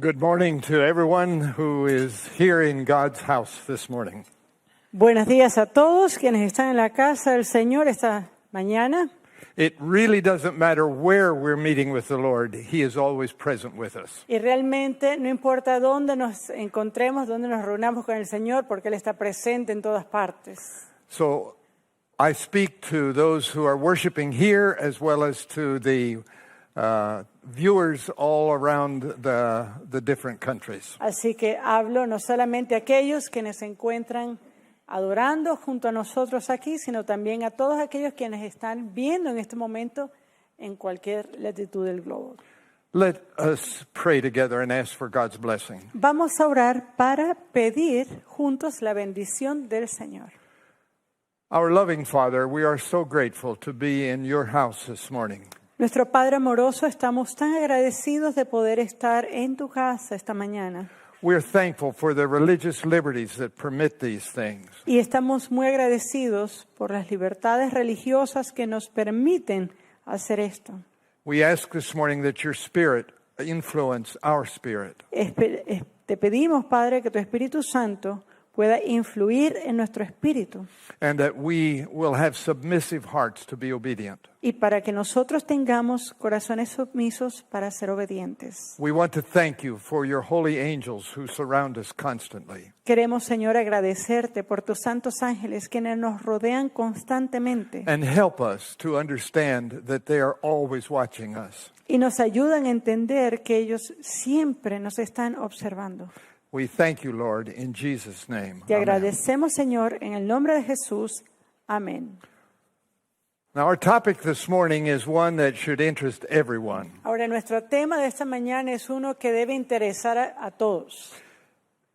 Good morning to everyone who is here in God's house this morning. Buenos días a todos quienes están en la casa del Señor esta mañana. It really doesn't matter where we're meeting with the Lord. He is always present with us. Y realmente no importa dónde nos encontremos, dónde nos reunamos con el Señor, porque Él está presente en todas partes. So I speak to those who are worshiping here as well as to the viewers all around the different countries. Así que hablo no solamente a aquellos quienes se encuentran adorando junto a nosotros aquí, sino también a todos aquellos quienes están viendo en este momento en cualquier latitud del globo. Let us pray together and ask for God's blessing. Vamos a orar para pedir juntos la bendición del Señor. Our loving Father, we are so grateful to be in your house this morning. Nuestro Padre amoroso, estamos tan agradecidos de poder estar en tu casa esta mañana. We're thankful for the religious liberties that permit these things. Y estamos muy agradecidos por las libertades religiosas que nos permiten hacer esto. We ask this morning that your Spirit influence our spirit. Te pedimos, Padre, que tu Espíritu Santo pueda influir en nuestro espíritu. And that we will have submissive hearts to be obedient. Y para que nosotros tengamos corazones sumisos para ser obedientes. We want to thank you for your holy angels who surround us constantly. Queremos, Señor, agradecerte por tus santos ángeles quienes nos rodean constantemente. And help us to understand that they are always watching us. Y nos ayudan a entender que ellos siempre nos están observando. We thank you, Lord, in Jesus' name. Te Amen. agradecemos, Señor, en el nombre de Jesús. Amén. Now, our topic this morning is one that should interest everyone. Ahora, nuestro tema de esta mañana es uno que debe interesar a todos.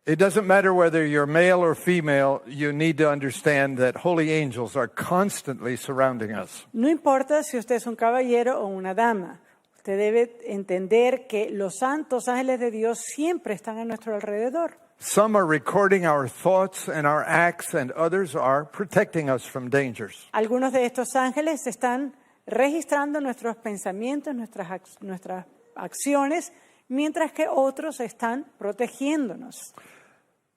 It doesn't matter whether you're male or female, you need to understand that holy angels are constantly surrounding us. No importa si usted es un caballero o una dama. Usted debe entender que los santos ángeles de Dios siempre están a nuestro alrededor. Some are recording our thoughts and our acts, and others are protecting us from dangers. Algunos de estos ángeles están registrando nuestros pensamientos, nuestras acciones, mientras que otros están protegiéndonos.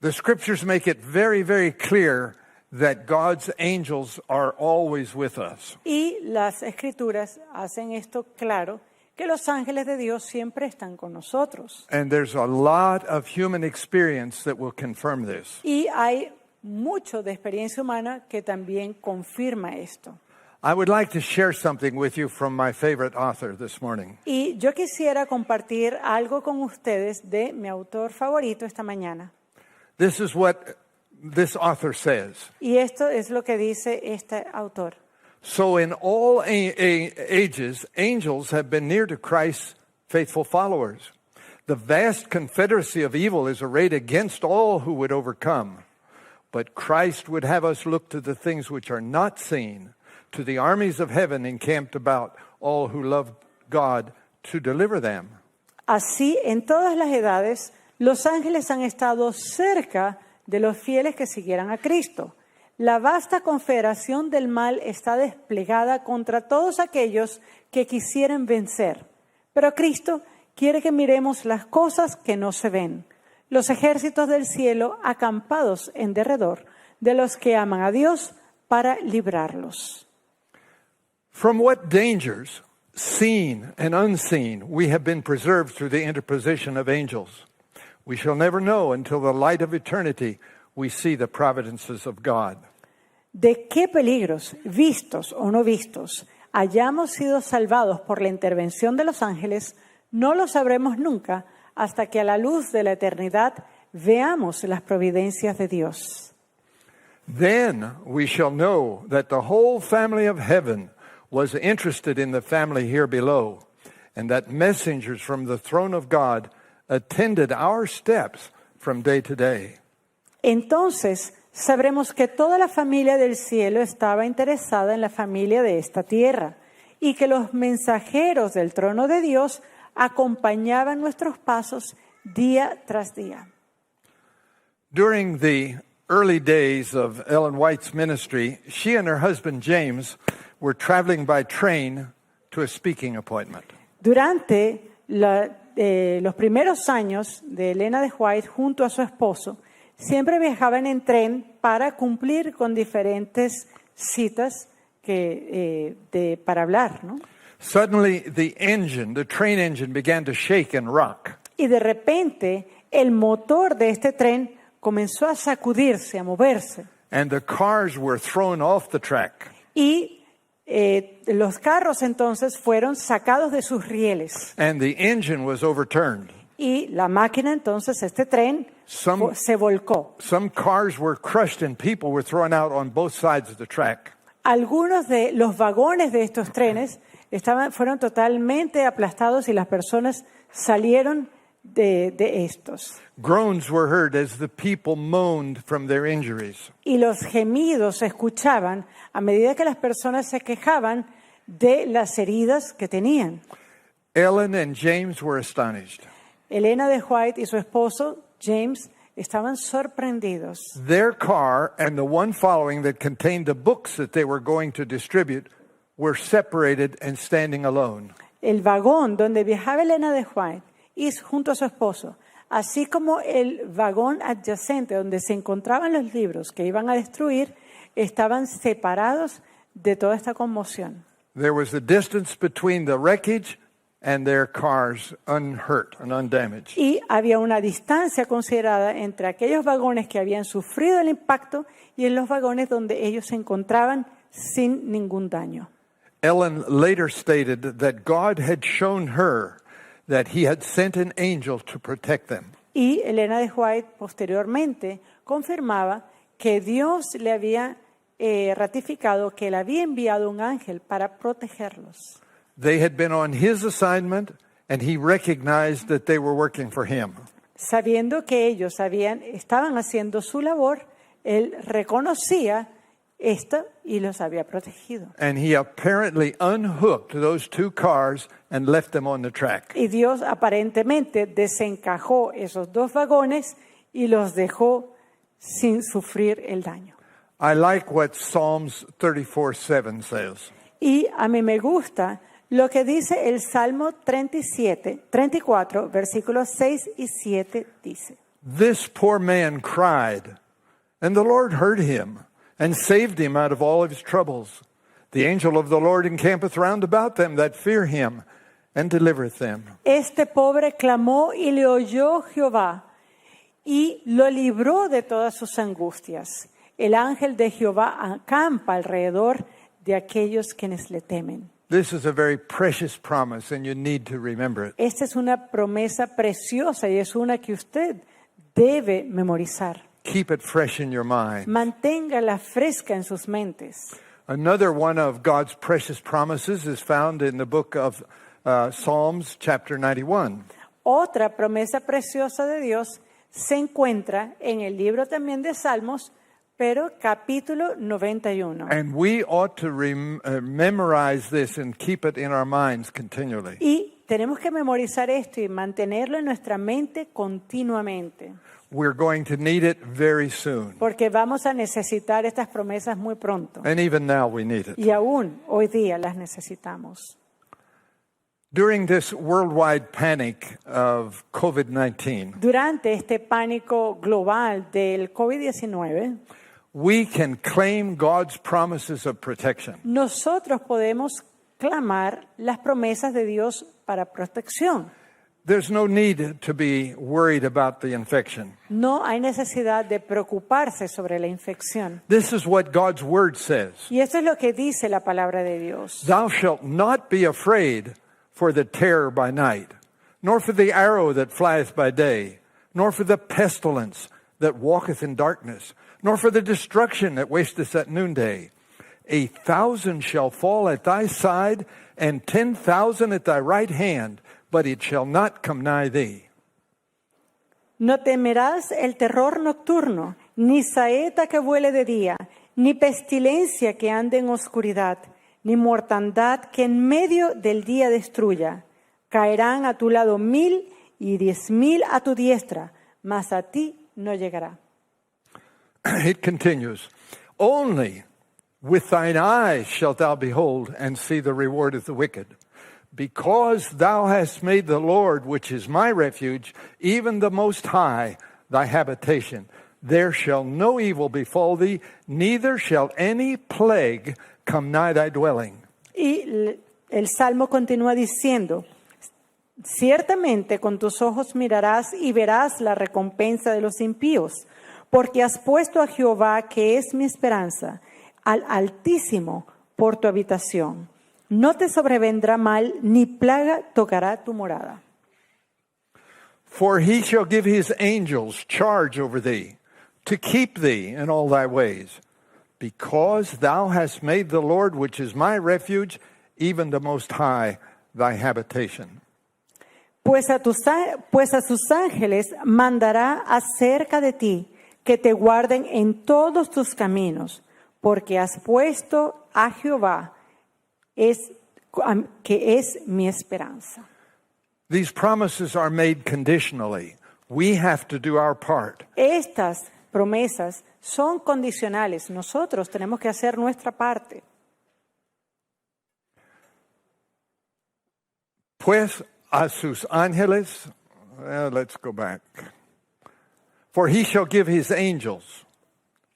The scriptures make it very, very clear that God's angels are always with us. Y las escrituras hacen esto claro, que los ángeles de Dios siempre están con nosotros. And there's a lot of human experience that will confirm this. Y hay mucho de experiencia humana que también confirma esto. I would like to share something with you from my favorite author this morning. Y yo quisiera compartir algo con ustedes de mi autor favorito esta mañana. This is what this author says. Y esto es lo que dice este autor. So in all ages, angels have been near to Christ's faithful followers. The vast confederacy of evil is arrayed against all who would overcome. But Christ would have us look to the things which are not seen, to the armies of heaven encamped about all who love God to deliver them. Así, en todas las edades, los ángeles han estado cerca de los fieles que siguieran a Cristo. La vasta confederación del mal está desplegada contra todos aquellos que quisieran vencer. Pero Cristo quiere que miremos las cosas que no se ven. Los ejércitos del cielo acampados en derredor de los que aman a Dios para librarlos. From what dangers, seen and unseen, we have been preserved through the interposition of angels. We shall never know until the light of eternity we see the providences of God. ¿De qué peligros, vistos o no vistos, hayamos sido salvados por la intervención de los ángeles? No lo sabremos nunca hasta que a la luz de la eternidad veamos las providencias de Dios. Then we shall know that the whole family of heaven was interested in the family here below, and that messengers from the throne of God attended our steps from day to day. Entonces sabremos que toda la familia del cielo estaba interesada en la familia de esta tierra y que los mensajeros del trono de Dios acompañaban nuestros pasos día tras día. During the early days of Ellen White's ministry, she and her husband James were traveling by train to a speaking appointment. Durante los primeros años de Elena de White junto a su esposo, siempre viajaban en tren para cumplir con diferentes citas para hablar, ¿no? Suddenly, the train engine began to shake and rock. Y de repente, el motor de este tren comenzó a sacudirse, a moverse. And the cars were thrown off the track. Y los carros entonces fueron sacados de sus rieles. And the engine was overturned. Y la máquina entonces, este tren, se volcó. Some cars were crushed and people were thrown out on both sides of the track. Algunos de los vagones de estos trenes fueron totalmente aplastados y las personas salieron de estos. Groans were heard as the people moaned from their injuries. Y los gemidos se escuchaban a medida que las personas se quejaban de las heridas que tenían. Ellen and James were astonished. Elena de White y su esposo, James, estaban sorprendidos. Their car and the one following that contained the books that they were going to distribute were separated and standing alone. El vagón donde viajaba Elena de White y junto a su esposo, así como el vagón adyacente donde se encontraban los libros que iban a destruir, estaban separados de toda esta conmoción. There was a distance between the wreckage and their cars unhurt and undamaged. Y había una distancia considerada entre aquellos vagones que habían sufrido el impacto y en los vagones donde ellos se encontraban sin ningún daño. Ellen later stated that God had shown her that he had sent an angel to protect them. Y Elena de White posteriormente confirmaba que Dios le había ratificado que él había enviado un ángel para protegerlos. They had been on his assignment and he recognized that they were working for him. Sabiendo que ellos estaban haciendo su labor, él reconocía esto y los había protegido. And he apparently unhooked those two cars and left them on the track. Y Dios aparentemente desencajó esos dos vagones y los dejó sin sufrir el daño. I like what Psalms 34:7 says. Y a mí me gusta lo que dice el Salmo 34, versículos 6 y 7 dice: This poor man cried, and the Lord heard him and saved him out of all of his troubles. The angel of the Lord encampeth round about them that fear him and delivereth them. Este pobre clamó y le oyó Jehová y lo libró de todas sus angustias. El ángel de Jehová acampa alrededor de aquellos quienes le temen. This is a very precious promise and you need to remember it. Esta es una promesa preciosa y es una que usted debe memorizar. Keep it fresh in your mind. Manténgala fresca en sus mentes. Another one of God's precious promises is found in the book of Psalms chapter 91. Otra promesa preciosa de Dios se encuentra en el libro también de Salmos, pero capítulo 91. And we ought to memorize this and keep it in our minds continually. Y tenemos que memorizar esto y mantenerlo en nuestra mente continuamente. We're going to need it very soon. Porque vamos a necesitar estas promesas muy pronto. And even now we need it. Y aún hoy día las necesitamos. During this worldwide panic of COVID-19, Durante este pánico global del COVID-19, we can claim God's promises of protection. nosotros podemos clamar las promesas de Dios para protección. There's no need to be worried about the infection. No hay necesidad de preocuparse sobre la infección. This is what God's word says. Y esto es lo que dice la palabra de Dios. Thou shalt not be afraid for the terror by night, nor for the arrow that flieth by day, nor for the pestilence that walketh in darkness, nor for the destruction that wasteth at noonday. 1,000 shall fall at thy side, and 10,000 at thy right hand, but it shall not come nigh thee. No temerás el terror nocturno, ni saeta que vuele de día, ni pestilencia que ande en oscuridad, ni mortandad que en medio del día destruya. Caerán a tu lado 1,000 y 10,000 a tu diestra, mas a ti no llegará. It continues. Only with thine eyes shalt thou behold and see the reward of the wicked. Because thou hast made the Lord, which is my refuge, even the Most High, thy habitation, there shall no evil befall thee, neither shall any plague come nigh thy dwelling. Y el Salmo continúa diciendo, ciertamente con tus ojos mirarás y verás la recompensa de los impíos, porque has puesto a Jehová, que es mi esperanza, al Altísimo por tu habitación. No te sobrevendrá mal, ni plaga tocará tu morada. For he shall give his angels charge over thee, to keep thee in all thy ways. Because thou hast made the Lord, which is my refuge, even the Most High, thy habitation. Pues a sus ángeles mandará acerca de ti, que te guarden en todos tus caminos, porque has puesto a Jehová, que es mi esperanza. These promises are made conditionally. We have to do our part. Estas promesas son condicionales. Nosotros tenemos que hacer nuestra parte. Pues a sus ángeles, let's go back. For he shall give his angels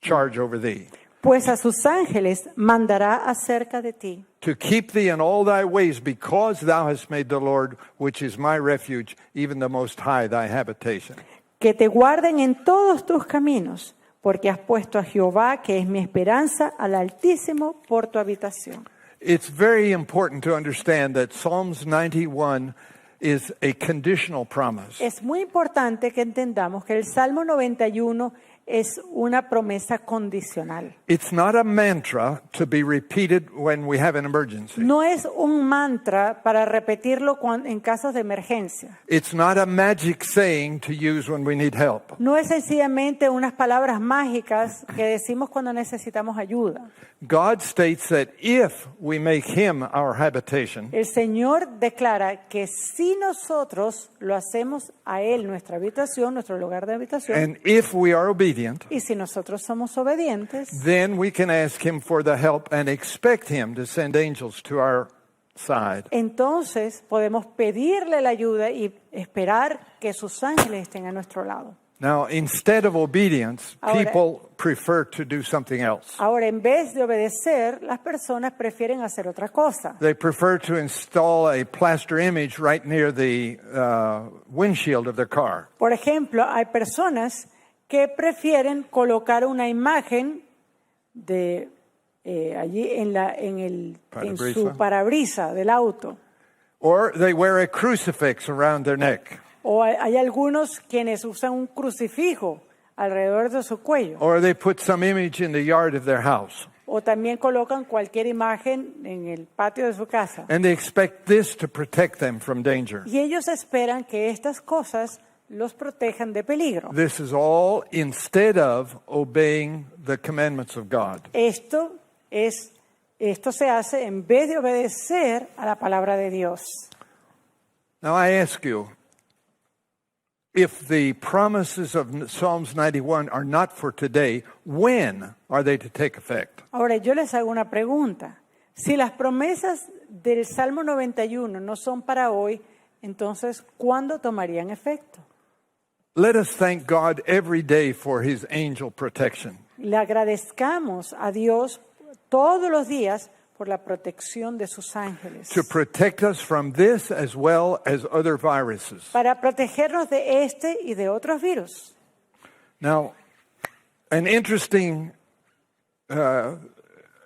charge over thee, Pues a sus ángeles mandará acerca de ti, to keep thee in all thy ways, because thou hast made the Lord, which is my refuge, even the Most High, thy habitation. que te guarden en todos tus caminos, porque has puesto a Jehová, que es mi esperanza, al Altísimo por tu habitación. It's very important to understand that Psalms 91 is a conditional promise. Es muy importante que entendamos que el Salmo 91 es una promesa condicional. It's not a mantra to be repeated when we have an emergency. No es un mantra para repetirlo en casos de emergencia. It's not a magic saying to use when we need help. No es sencillamente unas palabras mágicas que decimos cuando necesitamos ayuda. God states that if we make him our habitation, El Señor declara que si nosotros lo hacemos a Él, nuestra habitación, nuestro lugar de habitación, and if we are obedient, y si nosotros somos obedientes, then we can ask him for the help and expect him to send angels to our side. entonces podemos pedirle la ayuda y esperar que sus ángeles estén a nuestro lado. Now, instead of obedience, Ahora- people prefer to do something else. Ahora, en vez de obedecer, las personas prefieren hacer otra cosa. They prefer to install a plaster image right near the windshield of their car. Por ejemplo, hay personas que prefieren colocar una imagen de allí en su parabrisa del auto. Or they wear a crucifix around their neck. O hay algunos quienes usan un crucifijo alrededor de su cuello. Or they put some image in the yard of their house. O también colocan cualquier imagen en el patio de su casa. And they expect this to protect them from danger. Y ellos esperan que estas cosas los protejan de peligro. This is all instead of obeying the commandments of God. Esto se hace en vez de obedecer a la palabra de Dios. Now I ask you, if the promises of Psalms 91 are not for today, when are they to take effect? Ahora yo les hago una pregunta. Si las promesas del Salmo 91 no son para hoy, entonces ¿cuándo tomarían efecto? Let us thank God every day for his angel protection. Le agradezcamos a Dios todos los días por la protección de sus ángeles, to protect us from this as well as other viruses. para protegernos de este y de otros virus. Now, an interesting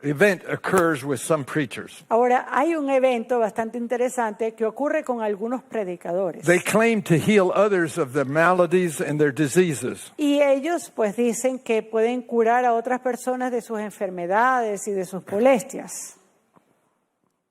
event occurs with some preachers. Ahora, hay un evento bastante interesante que ocurre con algunos predicadores. They claim to heal others of their maladies and their diseases. Y ellos pues dicen que pueden curar a otras personas de sus enfermedades y de sus molestias.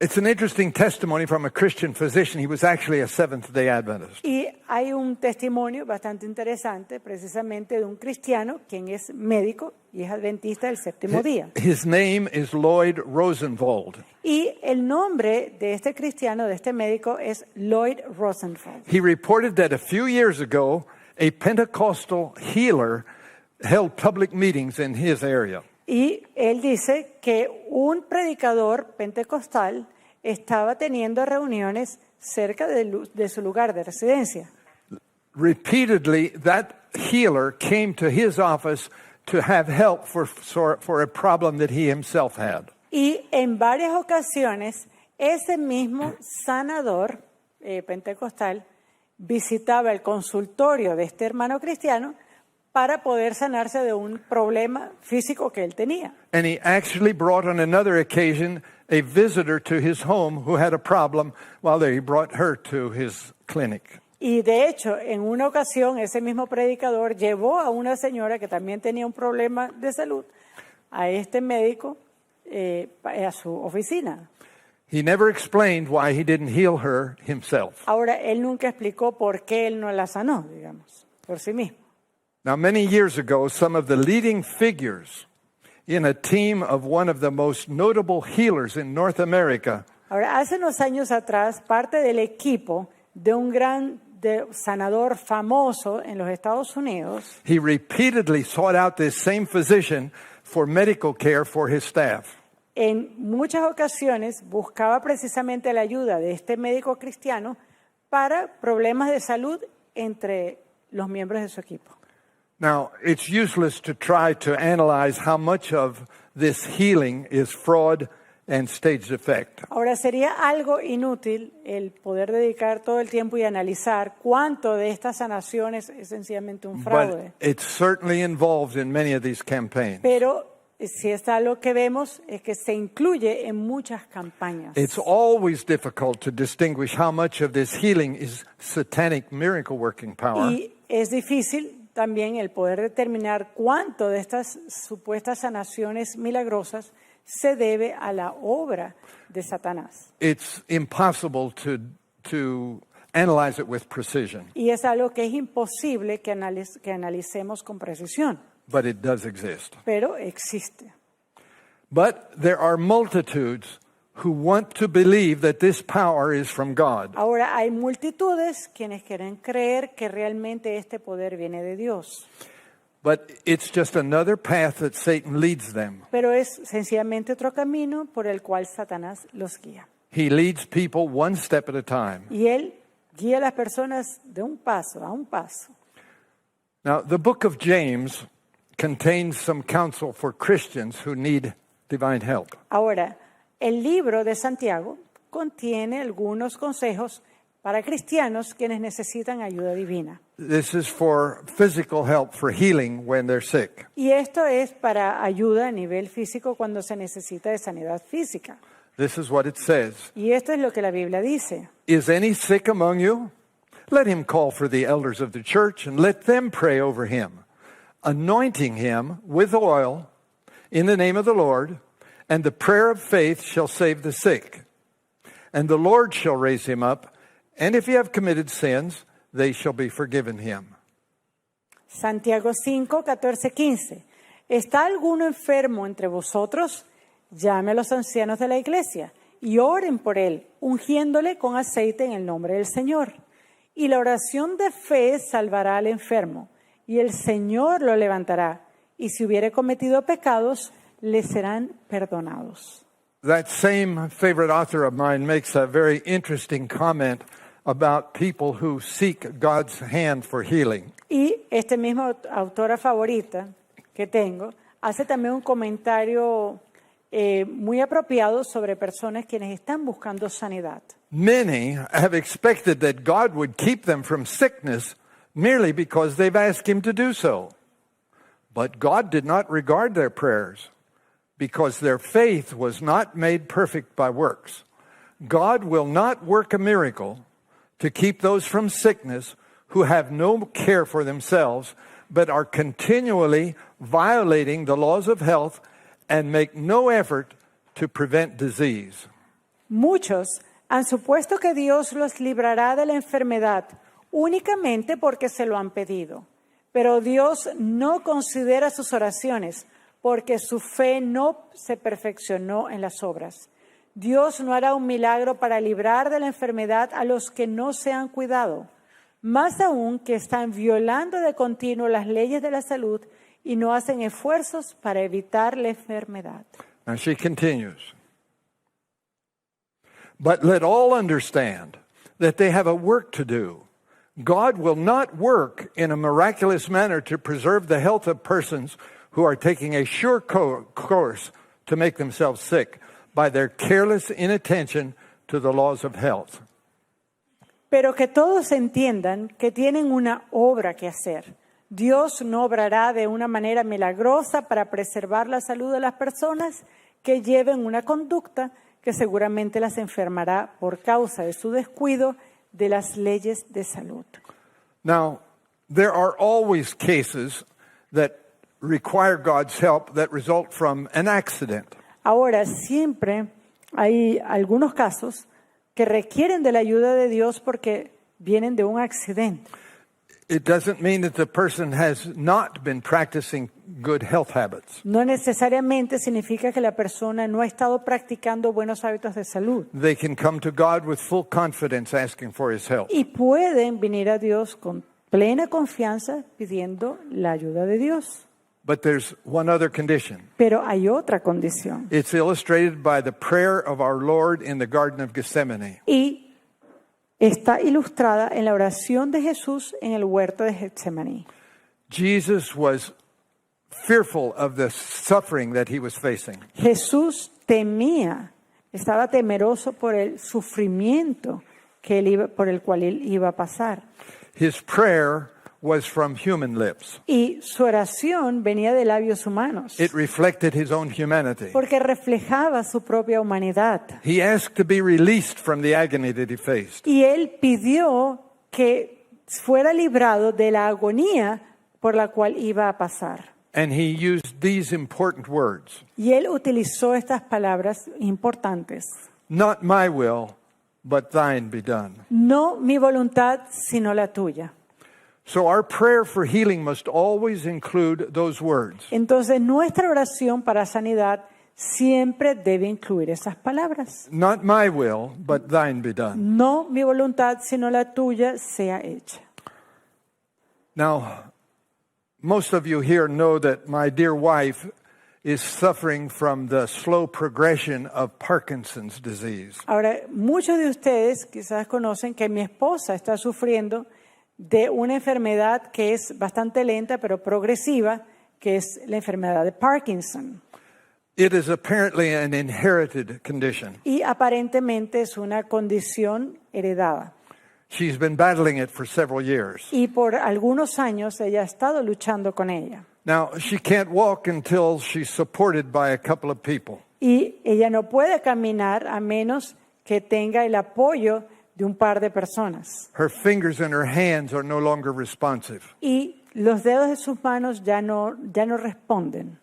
It's an interesting testimony from a Christian physician. He was actually a Seventh-day Adventist. Y hay un testimonio bastante interesante precisamente de un cristiano quien es médico y es adventista del séptimo día. His name is Lloyd Rosenwald. Y el nombre de este cristiano, de este médico, es Lloyd Rosenwald. He reported that a few years ago, a Pentecostal healer held public meetings in his area. Y él dice que un predicador pentecostal estaba teniendo reuniones cerca de su lugar de residencia. Repeatedly, that healer came to his office to have help for a problem that he himself had. Y en varias ocasiones, ese mismo sanador pentecostal visitaba el consultorio de este hermano cristiano para poder sanarse de un problema físico que él tenía. And he actually brought on another occasion a visitor to his home who had a problem while there. He brought her to his clinic. Y de hecho, en una ocasión, ese mismo predicador llevó a una señora que también tenía un problema de salud a este médico a su oficina. He never explained why he didn't heal her himself. Ahora, él nunca explicó por qué él no la sanó, digamos, por sí mismo. Now, many years ago, some of the leading figures in a team of one of the most notable healers in North America Ahora, hace unos años atrás, parte del equipo de un gran sanador famoso en los Estados Unidos, he repeatedly sought out this same physician for medical care for his staff. en muchas ocasiones buscaba precisamente la ayuda de este médico cristiano para problemas de salud entre los miembros de su equipo. Now, it's useless to try to analyze how much of this healing is fraud and staged effect. Ahora, sería algo inútil el poder dedicar todo el tiempo y analizar cuánto de estas sanaciones es sencillamente un fraude. But it's certainly involved in many of these campaigns. Pero si es algo que vemos, es que se incluye en muchas campañas. It's always difficult to distinguish how much of this healing is satanic miracle working power Y es difícil también el poder determinar cuánto de estas supuestas sanaciones milagrosas se debe a la obra de Satanás. it's impossible to analyze it with precision, Y es algo que es imposible que analicemos con precisión, but it does exist. pero existe. But there are multitudes who want to believe that this power is from God. Ahora, hay multitudes quienes quieren creer que realmente este poder viene de Dios, But it's just another path that Satan leads them. pero es sencillamente otro camino por el cual Satanás los guía. He leads people one step at a time. Y él guía a las personas de un paso a un paso. Now, the book of James contains some counsel for Christians who need divine help. Ahora, el libro de Santiago contiene algunos consejos para cristianos quienes necesitan ayuda divina. This is for physical help for healing when they're sick. Y esto es para ayuda a nivel físico cuando se necesita de sanidad física. This is what it says. Y esto es lo que la Biblia dice. Is any sick among you? Let him call for the elders of the church and let them pray over him, anointing him with oil in the name of the Lord, and the prayer of faith shall save the sick. And the Lord shall raise him up, and if he have committed sins, they shall be forgiven him. Santiago 5, 14, 15. ¿Está alguno enfermo entre vosotros? Llame a los ancianos de la iglesia y oren por él, ungiéndole con aceite en el nombre del Señor. Y la oración de fe salvará al enfermo, y el Señor lo levantará, y si hubiere cometido pecados, le serán perdonados. That same favorite author of mine makes a very interesting comment about people who seek God's hand for healing. Y este mismo autora favorita que tengo hace también un comentario muy apropiado sobre personas quienes están buscando sanidad. Many have expected that God would keep them from sickness merely because they've asked him to do so. But God did not regard their prayers because their faith was not made perfect by works. God will not work a miracle to keep those from sickness who have no care for themselves, but are continually violating the laws of health and make no effort to prevent disease. Muchos han supuesto que Dios los librará de la enfermedad únicamente porque se lo han pedido. Pero Dios no considera sus oraciones porque su fe no se perfeccionó en las obras. Dios no hará un milagro para librar de la enfermedad a los que no se han cuidado, más aún que están violando de continuo las leyes de la salud y no hacen esfuerzos para evitar la enfermedad. Now she continues. But let all understand that they have a work to do. God will not work in a miraculous manner to preserve the health of persons who are taking a sure course to make themselves sick by their careless inattention to the laws of health. Pero que todos entiendan que tienen una obra que hacer. Dios no obrará de una manera milagrosa para preservar la salud de las personas que lleven una conducta que seguramente las enfermará por causa de su descuido de las leyes de salud. Now, there are always cases that require God's help that result from an accident. Ahora, siempre hay algunos casos que requieren de la ayuda de Dios porque vienen de un accidente. It doesn't mean that the person has not been practicing good health habits. No necesariamente significa que la persona no ha estado practicando buenos hábitos de salud. They can come to God with full confidence asking for His help. Y pueden venir a Dios con plena confianza pidiendo la ayuda de Dios. But there's one other condition. Pero hay otra condición. It's illustrated by the prayer of our Lord in the Garden of Gethsemane. Y está ilustrada en la oración de Jesús en el huerto de Getsemaní. Jesus was fearful of the suffering that he was facing. Jesús temía, estaba temeroso por el sufrimiento por el cual él iba a pasar. His prayer was from human lips. Y su oración venía de labios humanos, It reflected his own humanity. porque reflejaba su propia humanidad. He asked to be released from the agony that he faced. Y él pidió que fuera librado de la agonía por la cual iba a pasar. And he used these important words. Y él utilizó estas palabras importantes. Not my will, but thine be done. No mi voluntad, sino la tuya. So our prayer for healing must always include those words. Entonces, nuestra oración para sanidad siempre debe incluir esas palabras. Not my will, but thine be done. No mi voluntad, sino la tuya sea hecha. Now, most of you here know that my dear wife is suffering from the slow progression of Parkinson's disease. Ahora, muchos de ustedes quizás conocen que mi esposa está sufriendo de una enfermedad que es bastante lenta pero progresiva, que es la enfermedad de Parkinson. It is apparently an inherited condition. Y aparentemente es una condición heredada. She's been battling it for several years. Y por algunos años ella ha estado luchando con ella. Now, she can't walk until she's supported by a couple of people. Y ella no puede caminar a menos que tenga el apoyo de un par de personas. Her fingers and her hands are no longer responsive. Y los dedos de sus manos ya no responden.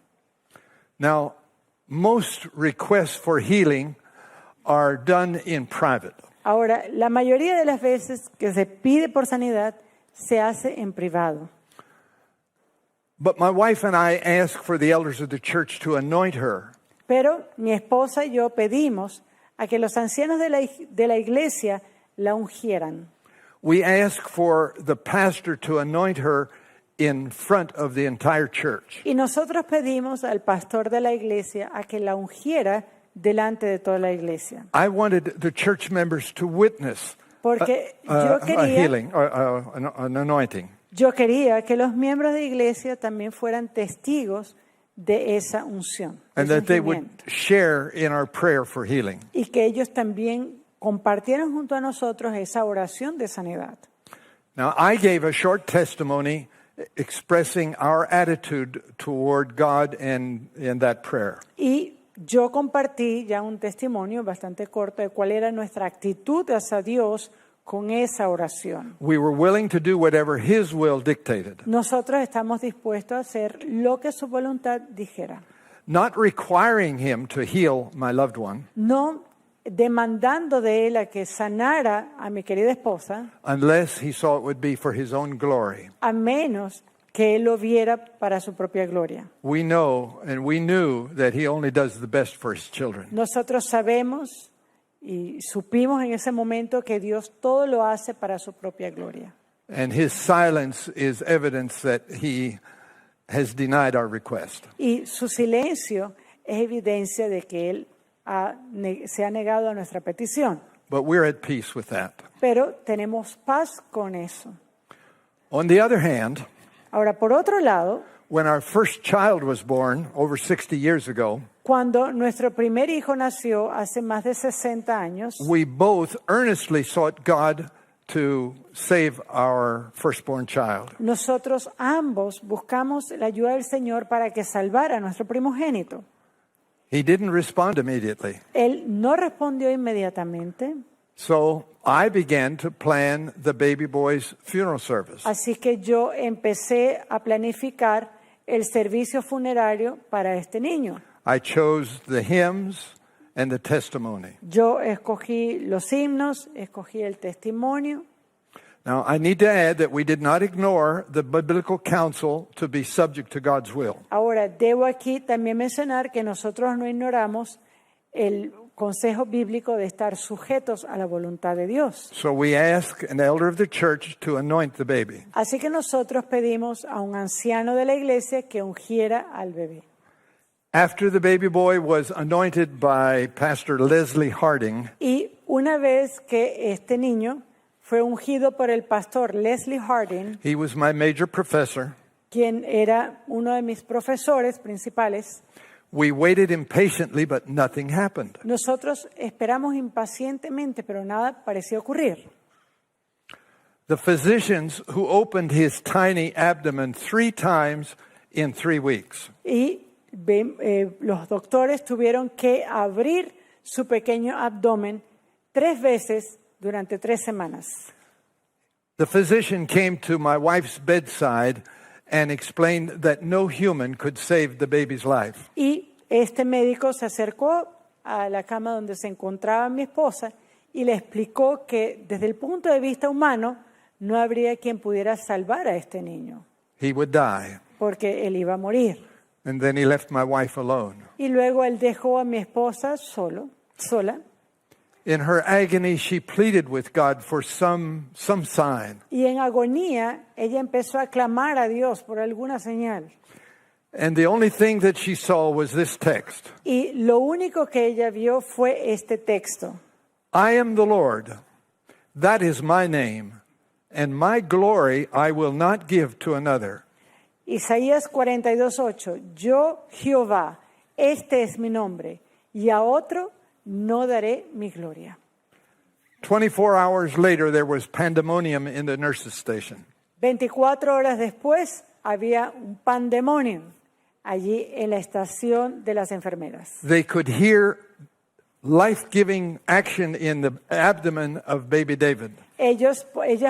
Now, most requests for healing are done in private. Ahora, la mayoría de las veces que se pide por sanidad se hace en privado. But my wife and I ask for the elders of the church to anoint her. Pero mi esposa y yo pedimos a que los ancianos de la iglesia la ungieran. We ask for the pastor to anoint her in front of the entire church. Y nosotros pedimos al pastor de la iglesia a que la ungiera delante de toda la iglesia. I wanted the church members to witness Porque a healing, an anointing. yo quería que los miembros de la iglesia también fueran testigos de esa unción, de And ese that they would ungimiento. share in our prayer for healing. Y que ellos también compartieran junto a nosotros esa oración de sanidad. Now, I gave a short testimony expressing our attitude toward God and in that prayer. Y yo compartí ya un testimonio bastante corto de cuál era nuestra actitud hacia Dios con esa oración. We were willing to do whatever His will dictated, Nosotros estamos dispuestos a hacer lo que su voluntad dijera. not requiring Him to heal my loved one No demandando de él a que sanara a mi querida esposa, unless He saw it would be for His own glory. a menos que él lo viera para su propia gloria. We know and we knew that He only does the best for His children. Nosotros sabemos y supimos en ese momento que Dios todo lo hace para su propia gloria. And His silence is evidence that He has denied our request. Y su silencio es evidencia de que él se ha negado a nuestra petición. But we're at peace with that. Pero tenemos paz con eso. On the other hand, Ahora, por otro lado, when our first child was born over 60 years ago, cuando nuestro primer hijo nació hace más de 60 años, we both earnestly sought God to save our firstborn child. nosotros ambos buscamos la ayuda del Señor para que salvara a nuestro primogénito. He didn't respond immediately. Él no respondió inmediatamente, So I began to plan the baby boy's funeral service. así que yo empecé a planificar el servicio funerario para este niño. I chose the hymns and the testimony. Yo escogí los himnos, escogí el testimonio. Now, I need to add that we did not ignore the biblical counsel to be subject to God's will. Ahora, debo aquí también mencionar que nosotros no ignoramos el consejo bíblico de estar sujetos a la voluntad de Dios. So we ask an elder of the church to anoint the baby. Así que nosotros pedimos a un anciano de la iglesia que ungiera al bebé. After the baby boy was anointed by Pastor Leslie Harding, Y una vez que este niño fue ungido por el pastor Leslie Harding, he was my major professor. quien era uno de mis profesores principales, We waited impatiently, but nothing happened. nosotros esperamos impacientemente, pero nada pareció ocurrir. The physicians who opened his tiny abdomen 3 times in 3 weeks. Y los doctores tuvieron que abrir su pequeño abdomen 3 veces durante 3 semanas. The physician came to my wife's bedside and explained that no human could save the baby's life. Y este médico se acercó a la cama donde se encontraba mi esposa y le explicó que desde el punto de vista humano no habría quien pudiera salvar a este niño, He would die. porque él iba a morir. And then he left my wife alone. Y luego él dejó a mi esposa sola. In her agony, she pleaded with God for some sign. Y en agonía, ella empezó a clamar a Dios por alguna señal. And the only thing that she saw was this text. Y lo único que ella vio fue este texto. I am the Lord. That is my name. And my glory I will not give to another. Isaías 42:8. Yo, Jehová, este es mi nombre, y a otro no daré mi gloria. 24 hours later, there was pandemonium in the nurse's station. 24 horas después había un pandemonium allí en la estación de las enfermeras. They could hear life-giving action in the abdomen of baby David. Ellas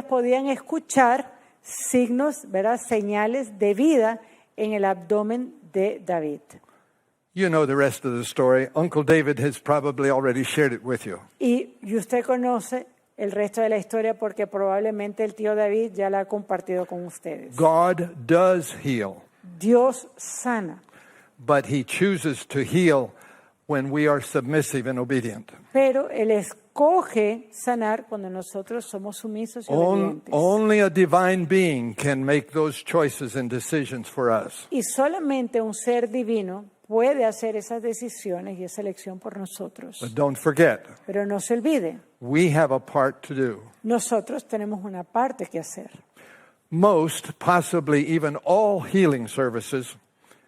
podían escuchar signos, ¿verdad? Señales de vida en el abdomen de David. You know the rest of the story. Uncle David has probably already shared it with you. Y usted conoce el resto de la historia porque probablemente el tío David ya la ha compartido con ustedes. God does heal, Dios sana, but he chooses to heal when we are submissive and obedient. pero Él escoge sanar cuando nosotros somos sumisos y obedientes. Only a divine being can make those choices and decisions for us. Y solamente un ser divino puede hacer esas decisiones y esa elección por nosotros. But don't forget, Pero no se olvide, we have a part to do. nosotros tenemos una parte que hacer. Most, possibly even all healing services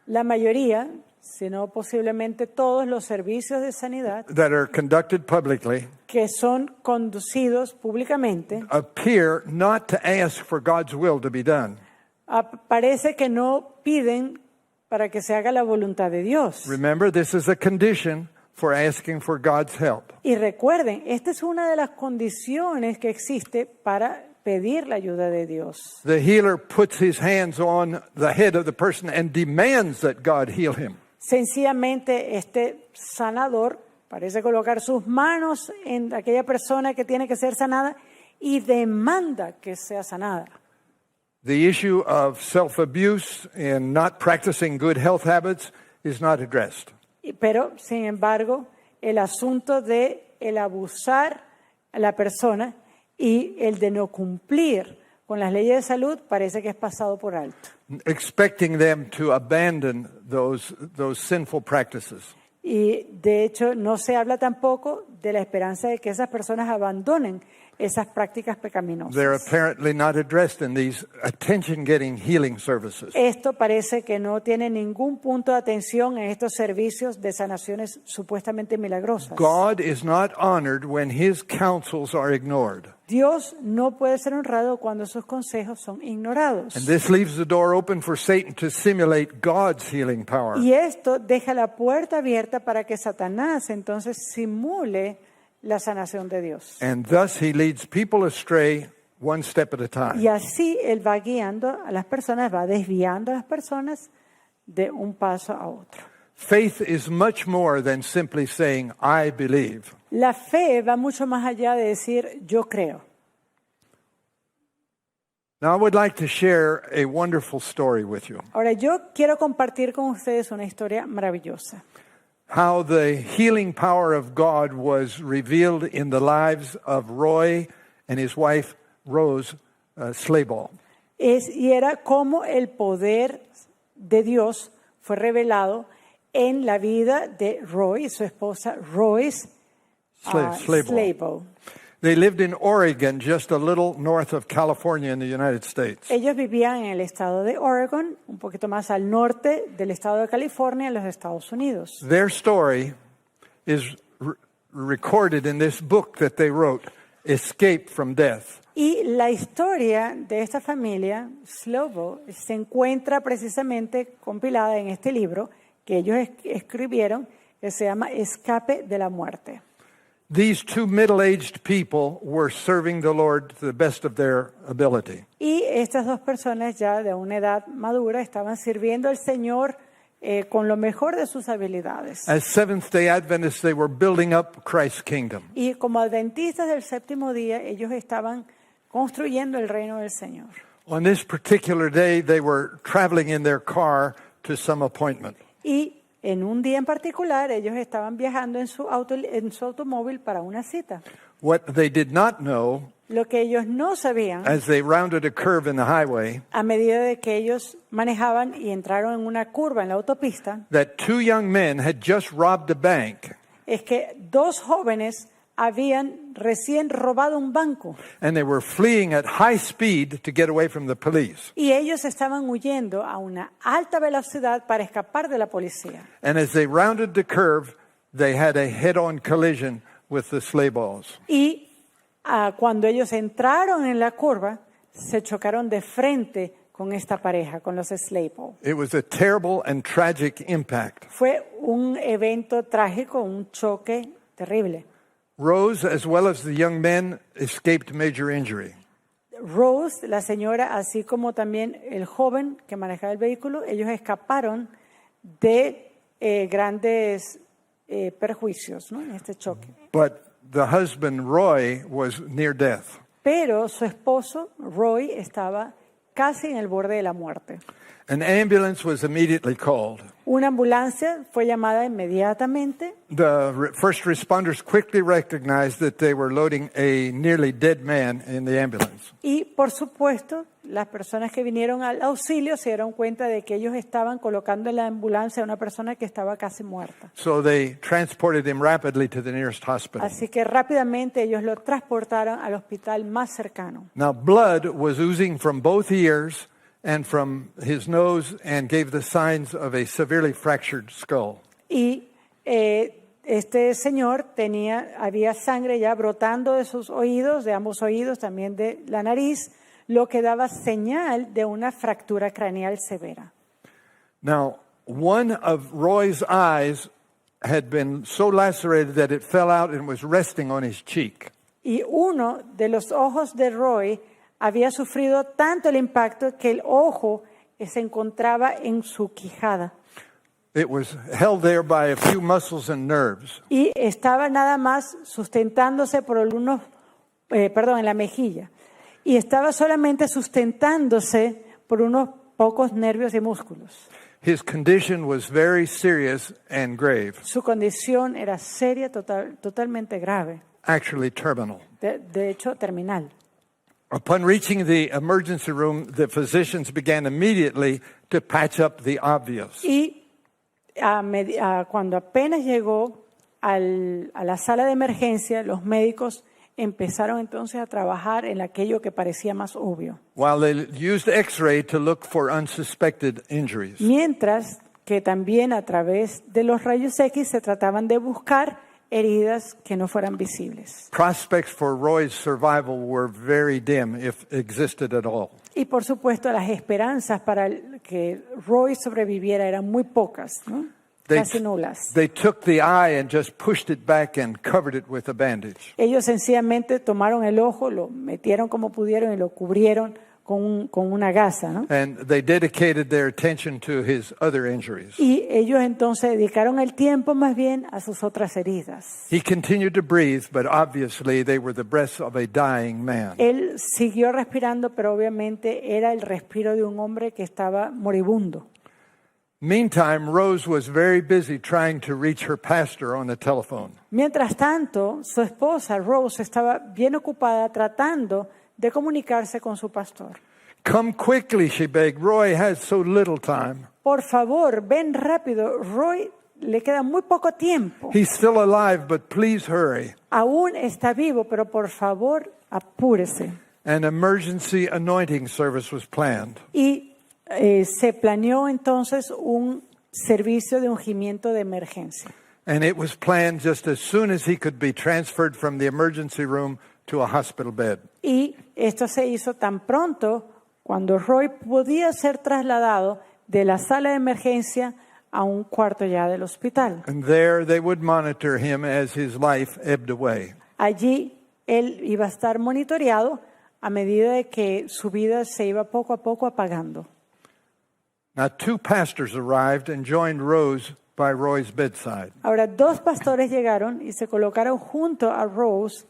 La mayoría, si no posiblemente todos los servicios de sanidad that are conducted publicly que son conducidos públicamente, appear not to ask for God's will to be done. parece que no piden para que se haga la voluntad de Dios. Remember, this is a condition for asking for God's help. Y recuerden, esta es una de las condiciones que existe para pedir la ayuda de Dios. The healer puts his hands on the head of the person and demands that God heal him. Sencillamente, este sanador parece colocar sus manos en aquella persona que tiene que ser sanada y demanda que sea sanada. The issue of self-abuse and not practicing good health habits is not addressed. Pero, sin embargo, el asunto de el abusar a la persona y el de no cumplir con las leyes de salud parece que es pasado por alto. Expecting them to abandon those sinful practices. Y de hecho no se habla tampoco de la esperanza de que esas personas abandonen esas prácticas They're pecaminosas. apparently not addressed in these attention-getting healing services. Esto parece que no tiene ningún punto de atención en estos servicios de sanaciones supuestamente milagrosas. God is not honored when his counsels are ignored. Dios no puede ser honrado cuando sus consejos son ignorados. And this leaves the door open for Satan to simulate God's healing power. Y esto deja la puerta abierta para que Satanás entonces simule la sanación de Dios. And thus he leads people astray one step at a time. Y así él va guiando a las personas, va desviando a las personas de un paso a otro. Faith is much more than simply saying, I believe. La fe va mucho más allá de decir yo creo. Now, I would like to share a wonderful story with you. Ahora yo quiero compartir con ustedes una historia maravillosa. How the healing power of God was revealed in the lives of Roy and his wife, Rose Slayball. Y era como el poder de Dios fue revelado en la vida de Roy y su esposa Royce Slayball. They lived in Oregon, just a little north of California in the United States. Ellos vivían en el estado de Oregon, un poquito más al norte del estado de California, en los Estados Unidos. Their story is recorded in this book that they wrote, Escape from Death. Y la historia de esta familia, Slayball, se encuentra precisamente compilada en este libro que ellos escribieron, que se llama Escape de la Muerte. These two middle-aged people were serving the Lord to the best of their ability. Y estas dos personas ya de una edad madura estaban sirviendo al Señor con lo mejor de sus habilidades. As Seventh-day Adventists, they were building up Christ's kingdom. Y como adventistas del séptimo día, ellos estaban construyendo el reino del Señor. On this particular day, they were traveling in their car to some appointment. Y en un día en particular, ellos estaban viajando en su automóvil para una cita. What they did not know, Lo que ellos no sabían, as they rounded a curve in the highway, a medida de que ellos manejaban y entraron en una curva en la autopista, that two young men had just robbed a bank, es que dos jóvenes habían recién robado un banco and they were fleeing at high speed to get away from the police. y ellos estaban huyendo a una alta velocidad para escapar de la policía. And as they rounded the curve, they had a head-on collision with the Slayballs. Y cuando ellos entraron en la curva, se chocaron de frente con esta pareja, con los Slayball. It was a terrible and tragic impact. Fue un evento trágico, un choque terrible. Rose, as well as the young men, escaped major injury. Rose, la señora, así como también el joven que manejaba el vehículo, ellos escaparon de grandes perjuicios, ¿no?, en este choque. But the husband, Roy, was near death. Pero su esposo, Roy, estaba casi en el borde de la muerte. An ambulance was immediately called. Una ambulancia fue llamada inmediatamente. The first responders quickly recognized that they were loading a nearly dead man in the ambulance. Y, por supuesto, las personas que vinieron al auxilio se dieron cuenta de que ellos estaban colocando en la ambulancia a una persona que estaba casi muerta. So they transported him rapidly to the nearest hospital. Así que rápidamente ellos lo transportaron al hospital más cercano. Now, blood was oozing from both ears and from his nose and gave the signs of a severely fractured skull. Y este señor había sangre ya brotando de sus oídos, de ambos oídos, también de la nariz, lo que daba señal de una fractura craneal severa. Now, one of Roy's eyes had been so lacerated that it fell out and was resting on his cheek. Y uno de los ojos de Roy había sufrido tanto el impacto que el ojo se encontraba en su quijada. It was held there by a few muscles and nerves. Y estaba nada más sustentándose por en la mejilla. Y estaba solamente sustentándose por unos pocos nervios y músculos. His condition was very serious and grave, Su condición era seria, totalmente grave, actually terminal. de hecho terminal. Upon reaching the emergency room, the physicians began immediately to patch up the obvious. Y cuando apenas llegó a la sala de emergencia, los médicos empezaron entonces a trabajar en aquello que parecía más obvio. while they used X-ray to look for unsuspected injuries. Mientras que también a través de los rayos X se trataban de buscar heridas que no fueran visibles. Prospects for Roy's survival were very dim, if existed at all. Y por supuesto las esperanzas para que Roy sobreviviera eran muy pocas, ¿no? Casi nulas. They took the eye and just pushed it back and covered it with a bandage. Ellos sencillamente tomaron el ojo, lo metieron como pudieron y lo cubrieron con una gasa, ¿no? And they dedicated their attention to his other injuries. Y ellos entonces dedicaron el tiempo más bien a sus otras heridas. He continued to breathe, but obviously they were the breaths of a dying man. Él siguió respirando, pero obviamente era el respiro de un hombre que estaba moribundo. Meantime, Rose was very busy trying to reach her pastor on the telephone. Mientras tanto, su esposa Rose estaba bien ocupada tratando de comunicarse con su pastor. Come quickly, she begged. Roy has so little time. Por favor, ven rápido. Roy le queda muy poco tiempo. He's still alive, but please hurry. Aún está vivo, pero por favor, apúrese. An emergency anointing service was planned. Y se planeó entonces un servicio de ungimiento de emergencia. And it was planned just as soon as he could be transferred from the emergency room to a hospital bed. Y esto se hizo tan pronto cuando Roy podía ser trasladado de la sala de emergencia a un cuarto ya del hospital. And there they would monitor him as his life ebbed away. Allí él iba a estar monitoreado a medida de que su vida se iba poco a poco apagando. Now, two pastors arrived and joined Rose by Roy's bedside. Ahora, dos pastores llegaron y se colocaron junto a Rose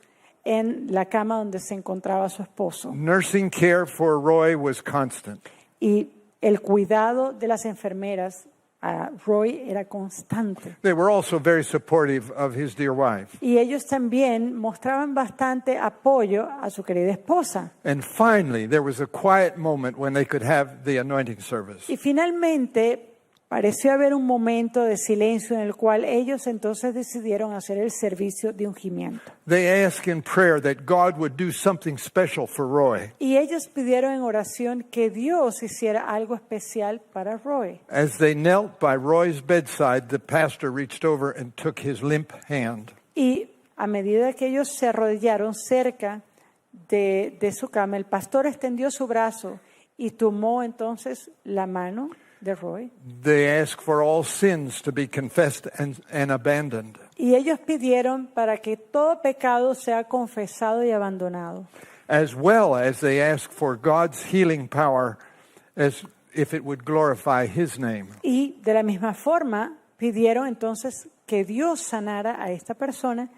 en la cama donde se encontraba su esposo. Nursing care for Roy was constant. Y el cuidado de las enfermeras a Roy era constante. They were also very supportive of his dear wife. Y ellos también mostraban bastante apoyo a su querida esposa. And finally, there was a quiet moment when they could have the anointing service. Y finalmente pareció haber un momento de silencio en el cual ellos entonces decidieron hacer el servicio de ungimiento. They asked in prayer that God would do something special for Roy. Y ellos pidieron en oración que Dios hiciera algo especial para Roy. As they knelt by Roy's bedside, the pastor reached over and took his limp hand. Y a medida que ellos se arrodillaron cerca de su cama, el pastor extendió su brazo y tomó entonces la mano de Roy. They asked for all sins to be confessed and abandoned. Y ellos pidieron para que todo pecado sea confesado y abandonado. As well as they asked for God's healing power as if it would glorify his name. Y de la misma forma pidieron entonces que Dios sanara a esta persona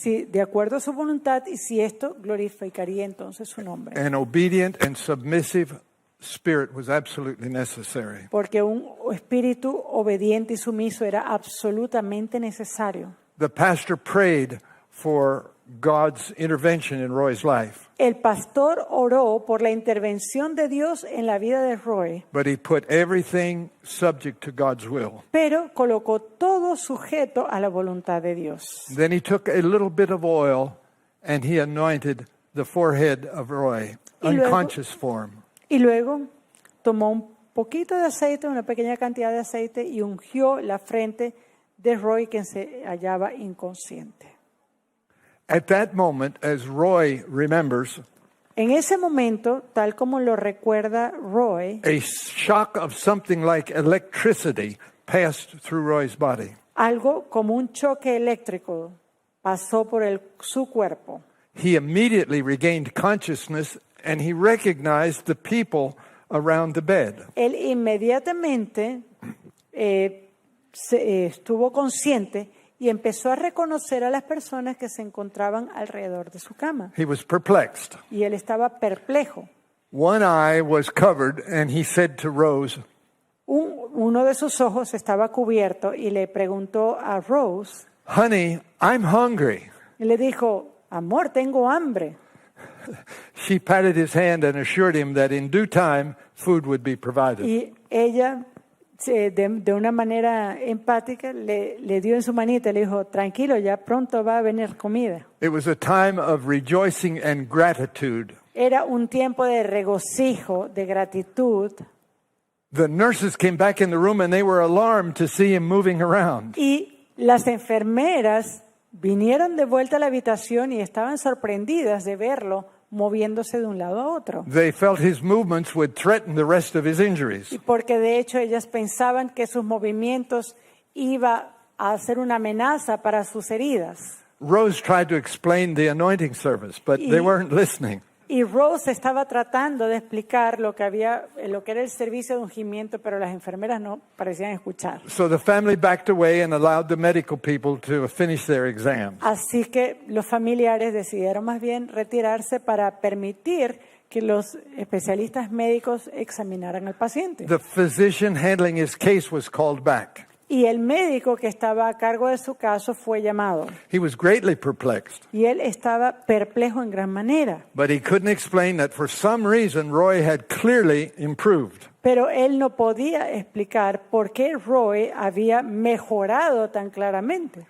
de acuerdo a su voluntad y si esto glorificaría entonces su nombre. An obedient and submissive spirit was absolutely necessary. Porque un espíritu obediente y sumiso era absolutamente necesario. The pastor prayed for God's intervention in Roy's life, El pastor oró por la intervención de Dios en la vida de Roy, but he put everything subject to God's will. pero colocó todo sujeto a la voluntad de Dios. Then he took a little bit of oil and he anointed the forehead of Roy, Y luego- unconscious form. Y luego tomó un poquito de aceite, una pequeña cantidad de aceite y ungió la frente de Roy, quien se hallaba inconsciente. At that moment, as Roy remembers, En ese momento, tal como lo recuerda Roy, a shock of something like electricity passed through Roy's body. algo como un choque eléctrico pasó por su cuerpo. He immediately regained consciousness and he recognized the people around the bed. Él inmediatamente estuvo consciente y empezó a reconocer a las personas que se encontraban alrededor de su cama. He was perplexed. Y él estaba perplejo. One eye was covered and he said to Rose, Uno de sus ojos estaba cubierto y le preguntó a Rose, "Honey, I'm hungry." y le dijo, amor, tengo hambre. She patted his hand and assured him that in due time food would be provided. Y ella de una manera empática, le dio en su manita y le dijo, tranquilo, ya pronto va a venir comida. It was a time of rejoicing and gratitude. Era un tiempo de regocijo, de gratitud. The nurses came back in the room and they were alarmed to see him moving around. Y las enfermeras vinieron de vuelta a la habitación y estaban sorprendidas de verlo moviéndose de un lado a otro. They felt his movements would threaten the rest of his injuries. Y porque de hecho ellas pensaban que sus movimientos iba a ser una amenaza para sus heridas. Rose tried to explain the anointing service, but they weren't listening. Y Rose estaba tratando de explicar lo que era el servicio de ungimiento, pero las enfermeras no parecían escuchar. So the family backed away and allowed the medical people to finish their exams. Así que los familiares decidieron más bien retirarse para permitir que los especialistas médicos examinaran al paciente. The physician handling his case was called back. Y el médico que estaba a cargo de su caso fue llamado. He was greatly perplexed, Y él estaba perplejo en gran manera. but he couldn't explain that for some reason Roy had clearly improved. Pero él no podía explicar por qué Roy había mejorado tan claramente.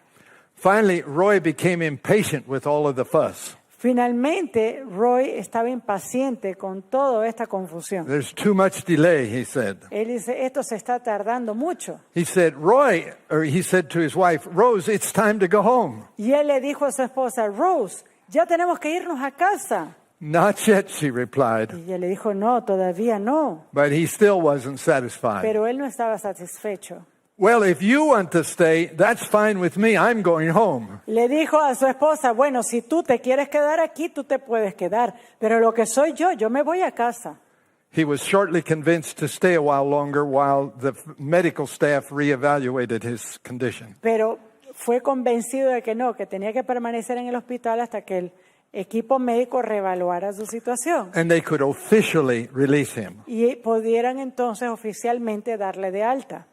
Finally, Roy became impatient with all of the fuss. Finalmente, Roy estaba impaciente con toda esta confusión. There's too much delay, he said. Él dice, esto se está tardando mucho. He said to his wife, Rose, it's time to go home. Y él le dijo a su esposa, Rose, ya tenemos que irnos a casa. Not yet, she replied. Y ella le dijo, no, todavía no. But he still wasn't satisfied. Pero él no estaba satisfecho. Well, if you want to stay, that's fine with me. I'm going home. Le dijo a su esposa, bueno, si tú te quieres quedar aquí, tú te puedes quedar. Pero lo que soy yo me voy a casa. He was shortly convinced to stay a while longer while the medical staff reevaluated his condition. Pero fue convencido de que no, que tenía que permanecer en el hospital hasta que el equipo médico reevaluara su situación. And they could officially release him. Y pudieran entonces oficialmente darle de alta.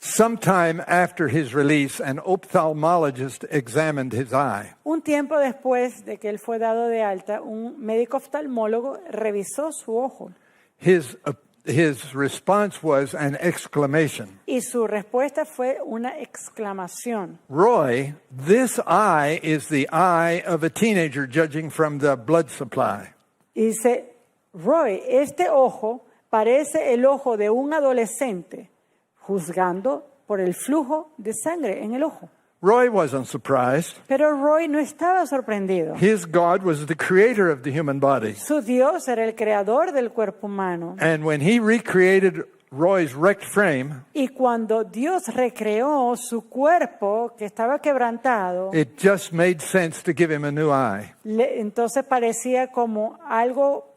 Sometime after his release, an ophthalmologist examined his eye. Un tiempo después de que él fue dado de alta, un médico oftalmólogo revisó su ojo. His response was an exclamation. Y su respuesta fue una exclamación. Roy, this eye is the eye of a teenager judging from the blood supply. Y dice, Roy, este ojo parece el ojo de un adolescente juzgando por el flujo de sangre en el ojo. Roy wasn't surprised. Pero Roy no estaba sorprendido. His God was the creator of the human body. Su Dios era el creador del cuerpo humano. And when he recreated Roy's wrecked frame, Y cuando Dios recreó su cuerpo que estaba quebrantado, it just made sense to give him a new eye. entonces parecía como algo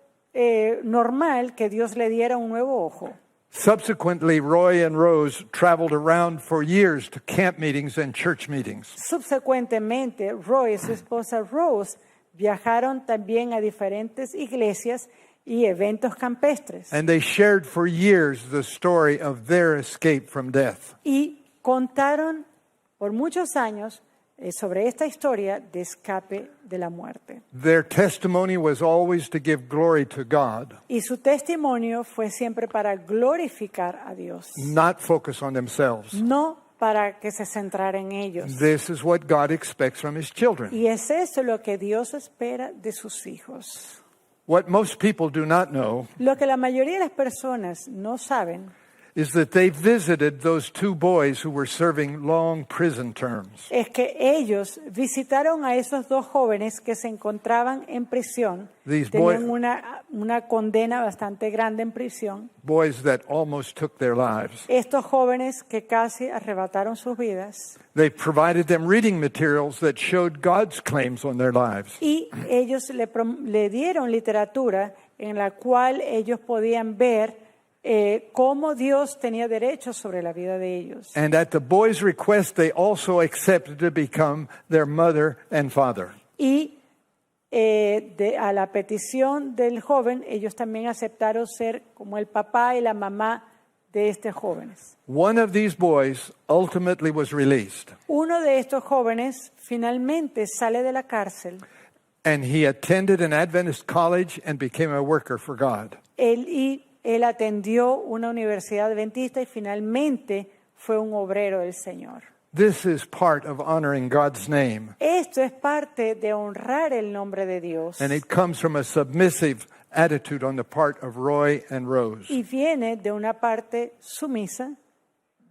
normal que Dios le diera un nuevo ojo. Subsequently, Roy and Rose traveled around for years to camp meetings and church meetings. Subsecuentemente, Roy y su esposa Rose viajaron también a diferentes iglesias y eventos campestres. And they shared for years the story of their escape from death. Y contaron por muchos años sobre esta historia de escape de la muerte. Their testimony was always to give glory to God, Y su testimonio fue siempre para glorificar a Dios, not focus on themselves. no para que se centrara en ellos. This is what God expects from his children. Y es eso lo que Dios espera de sus hijos. What most people do not know Lo que la mayoría de las personas no saben is that they visited those two boys who were serving long prison terms. es que ellos visitaron a esos dos jóvenes que se encontraban en prisión. These Tenían boys- una condena bastante grande en prisión. Boys that almost took their lives. Estos jóvenes que casi arrebataron sus vidas. They provided them reading materials that showed God's claims on their lives. Y ellos le dieron literatura en la cual ellos podían ver cómo Dios tenía derechos sobre la vida de ellos. And at the boys' request, they also accepted to become their mother and father. Y a la petición del joven, ellos también aceptaron ser como el papá y la mamá de estos jóvenes. One of these boys ultimately was released, Uno de estos jóvenes finalmente sale de la cárcel. and he attended an Adventist college and became a worker for God. Él Él atendió una universidad adventista y finalmente fue un obrero del Señor. This is part of honoring God's name, Esto es parte de honrar el nombre de Dios and it comes from a submissive attitude on the part of Roy and Rose. y viene de una parte sumisa,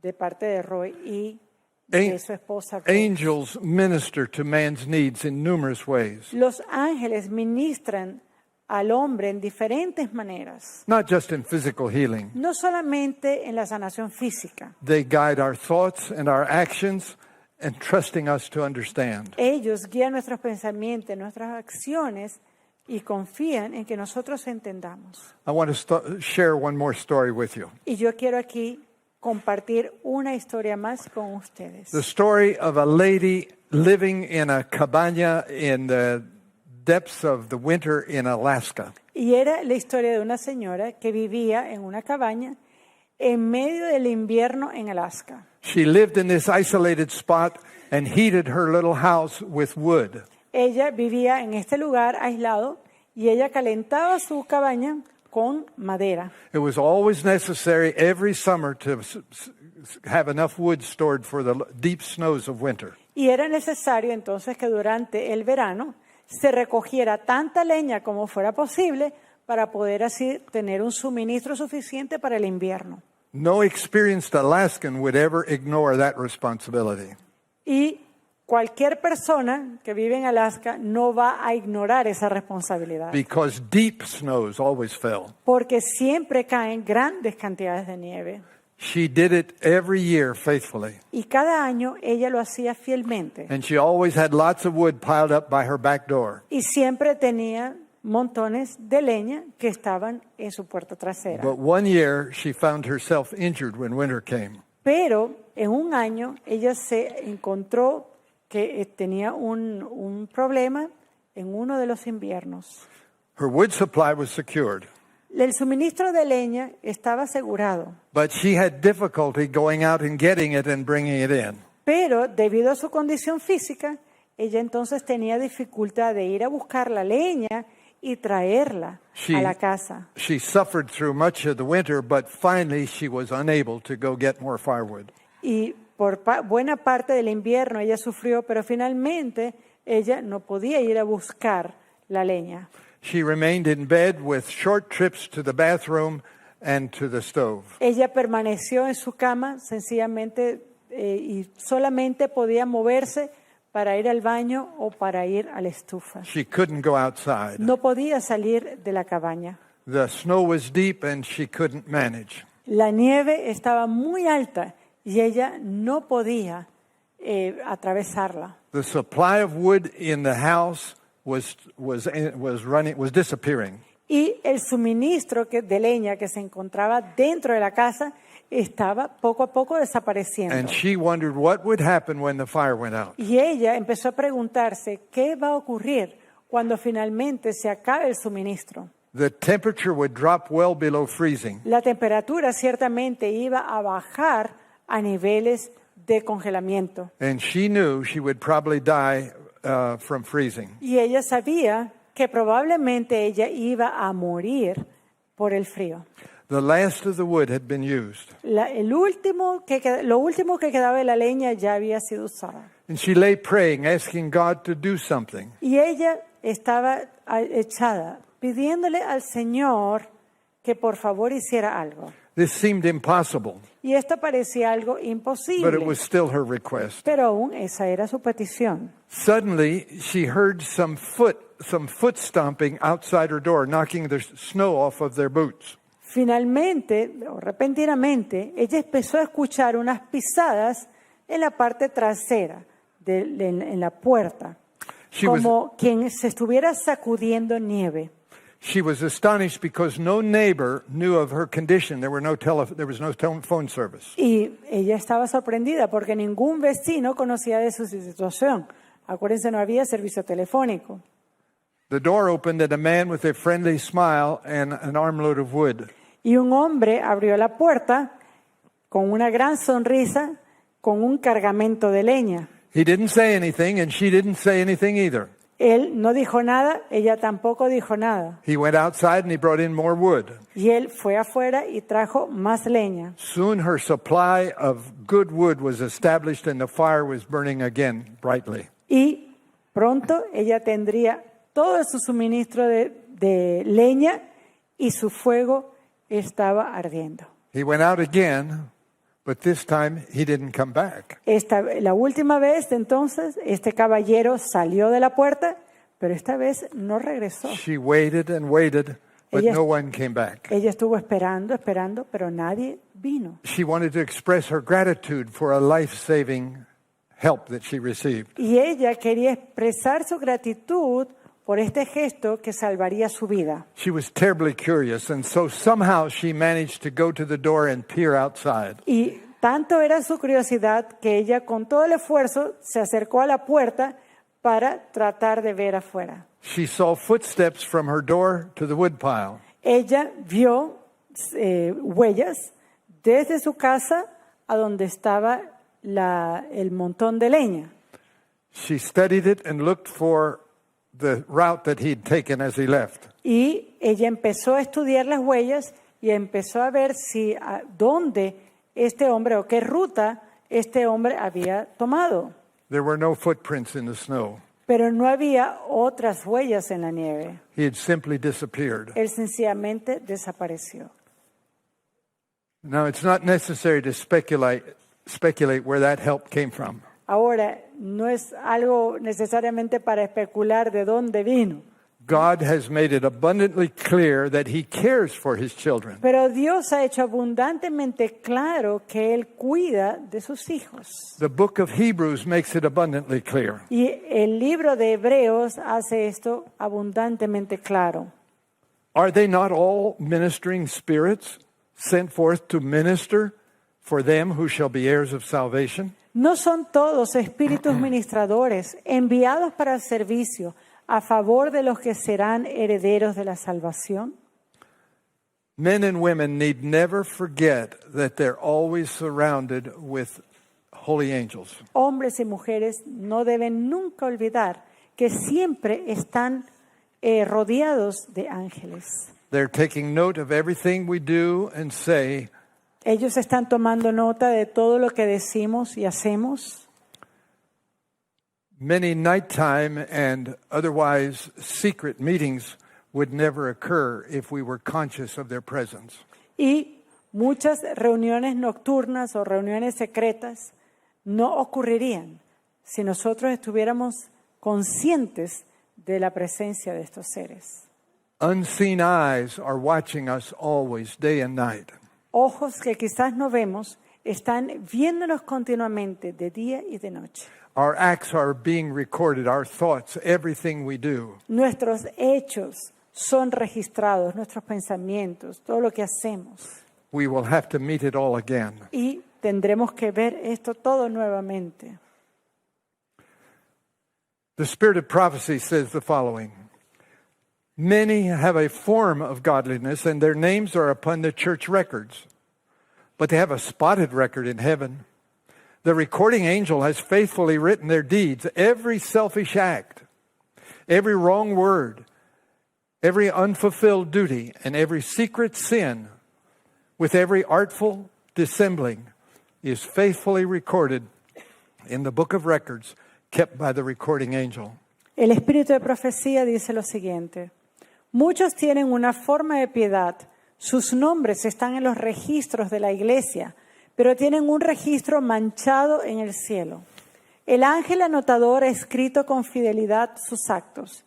de parte de Roy y de su esposa Rose. Angels minister to man's needs in numerous ways, Los ángeles ministran al hombre en diferentes maneras, not just in physical healing. no solamente en la sanación física. They guide our thoughts and our actions, entrusting us to understand. Ellos guían nuestros pensamientos, nuestras acciones y confían en que nosotros entendamos. I want to share one more story with you. Y yo quiero aquí compartir una historia más con ustedes. The story of a lady living in a cabana in the depths of the winter in Alaska. Y era la historia de una señora que vivía en una cabaña en medio del invierno en Alaska. She lived in this isolated spot and heated her little house with wood. Ella vivía en este lugar aislado y ella calentaba su cabaña con madera. It was always necessary every summer to have enough wood stored for the deep snows of winter. Y era necesario entonces que durante el verano se recogiera tanta leña como fuera posible para poder así tener un suministro suficiente para el invierno. No experienced Alaskan would ever ignore that responsibility. Y cualquier persona que vive en Alaska no va a ignorar esa responsabilidad, Because deep snows always fell. porque siempre caen grandes cantidades de nieve. She did it every year faithfully. Y cada año ella lo hacía fielmente. And she always had lots of wood piled up by her back door. Y siempre tenía montones de leña que estaban en su puerta trasera. But one year she found herself injured when winter came. Pero en un año ella se encontró que tenía un problema en uno de los inviernos. Her wood supply was secured, El suministro de leña estaba asegurado, but she had difficulty going out and getting it and bringing it in. pero debido a su condición física, ella entonces tenía dificultad de ir a buscar la leña y traerla a la casa. She suffered through much of the winter, but finally she was unable to go get more firewood. Y por buena parte del invierno ella sufrió, pero finalmente ella no podía ir a buscar la leña. She remained in bed with short trips to the bathroom and to the stove. Ella permaneció en su cama sencillamente y solamente podía moverse para ir al baño o para ir a la estufa. She couldn't go outside. No podía salir de la cabaña. The snow was deep and she couldn't manage. La nieve estaba muy alta y ella no podía atravesarla. The supply of wood in the house was disappearing. Y el suministro de leña que se encontraba dentro de la casa estaba poco a poco desapareciendo. And she wondered what would happen when the fire went out. Y ella empezó a preguntarse qué va a ocurrir cuando finalmente se acabe el suministro. The temperature would drop well below freezing. La temperatura ciertamente iba a bajar a niveles de congelamiento. And she knew she would probably die from freezing. Y ella sabía que probablemente ella iba a morir por el frío. The last of the wood had been used. Lo último que quedaba de la leña ya había sido usada. And she lay praying, asking God to do something. Y ella estaba echada, pidiéndole al Señor que por favor hiciera algo. This seemed impossible, Y esto parecía algo but it imposible, was still her request. pero aún esa era su petición. Suddenly, she heard some foot stomping outside her door, knocking the snow off of their boots. Finalmente, o repentinamente, ella empezó a escuchar unas pisadas en la parte trasera, en la puerta, como quien se estuviera sacudiendo nieve. She was astonished because no neighbor knew of her condition. There was no phone service. Y ella estaba sorprendida porque ningún vecino conocía de su situación. Acuérdense, no había servicio telefónico. The door opened and a man with a friendly smile and an armload of wood. Y un hombre abrió la puerta con una gran sonrisa, con un cargamento de leña. He didn't say anything and she didn't say anything either. Él no dijo nada, ella tampoco dijo nada. He went outside and he brought in more wood. Y él fue afuera y trajo más leña. Soon her supply of good wood was established and the fire was burning again brightly. Y pronto ella tendría todo su suministro de leña y su fuego estaba ardiendo. He went out again, but this time he didn't come back. La última vez, entonces, este caballero salió de la puerta, pero esta vez no regresó. She waited and waited, but Ella- no one came back. Ella estuvo esperando, pero nadie vino. She wanted to express her gratitude for a life-saving help that she received. Y ella quería expresar su gratitud por este gesto que salvaría su vida. She was terribly curious, and so somehow she managed to go to the door and peer outside. Y tanto era su curiosidad que ella con todo el esfuerzo se acercó a la puerta para tratar de ver afuera. She saw footsteps from her door to the woodpile. Ella vio huellas desde su casa a donde estaba el montón de leña. She studied it and looked for the route that he'd taken as he left. Y ella empezó a estudiar las huellas y empezó a ver dónde este hombre o qué ruta este hombre había tomado. There were no footprints in the snow. Pero no había otras huellas en la nieve. He had simply disappeared. Él sencillamente desapareció. Now, it's not necessary to speculate where that help came from. Ahora, no es algo necesariamente para especular de dónde vino, God has made it abundantly clear that he cares for his children. pero Dios ha hecho abundantemente claro que Él cuida de sus hijos. The book of Hebrews makes it abundantly clear. Y el libro de Hebreos hace esto abundantemente claro. Are they not all ministering spirits sent forth to minister for them who shall be heirs of salvation? ¿No son todos espíritus ministradores enviados para el servicio a favor de los que serán herederos de la salvación? Men and women need never forget that they're always surrounded with holy angels. Hombres y mujeres no deben nunca olvidar que siempre están rodeados de ángeles. They're taking note of everything we do and say. Ellos están tomando nota de todo lo que decimos y hacemos. Many nighttime and otherwise secret meetings would never occur if we were conscious of their presence. Y muchas reuniones nocturnas o reuniones secretas no ocurrirían si nosotros estuviéramos conscientes de la presencia de estos seres. Unseen eyes are watching us always, day and night. Ojos que quizás no vemos están viéndonos continuamente de día y de noche. Our acts are being recorded, our thoughts, everything we do. Nuestros hechos son registrados, nuestros pensamientos, todo lo que hacemos. We will have to meet it all again. Y tendremos que ver esto todo nuevamente. The spirit of prophecy says the following. Many have a form of godliness, and their names are upon the church records, but they have a spotted record in heaven. The recording angel has faithfully written their deeds, every selfish act, every wrong word, every unfulfilled duty, and every secret sin, with every artful dissembling, is faithfully recorded in the book of records kept by the recording angel. El espíritu de profecía dice lo siguiente. Muchos tienen una forma de piedad. Sus nombres están en los registros de la iglesia, pero tienen un registro manchado en el cielo. El ángel anotador ha escrito con fidelidad sus actos.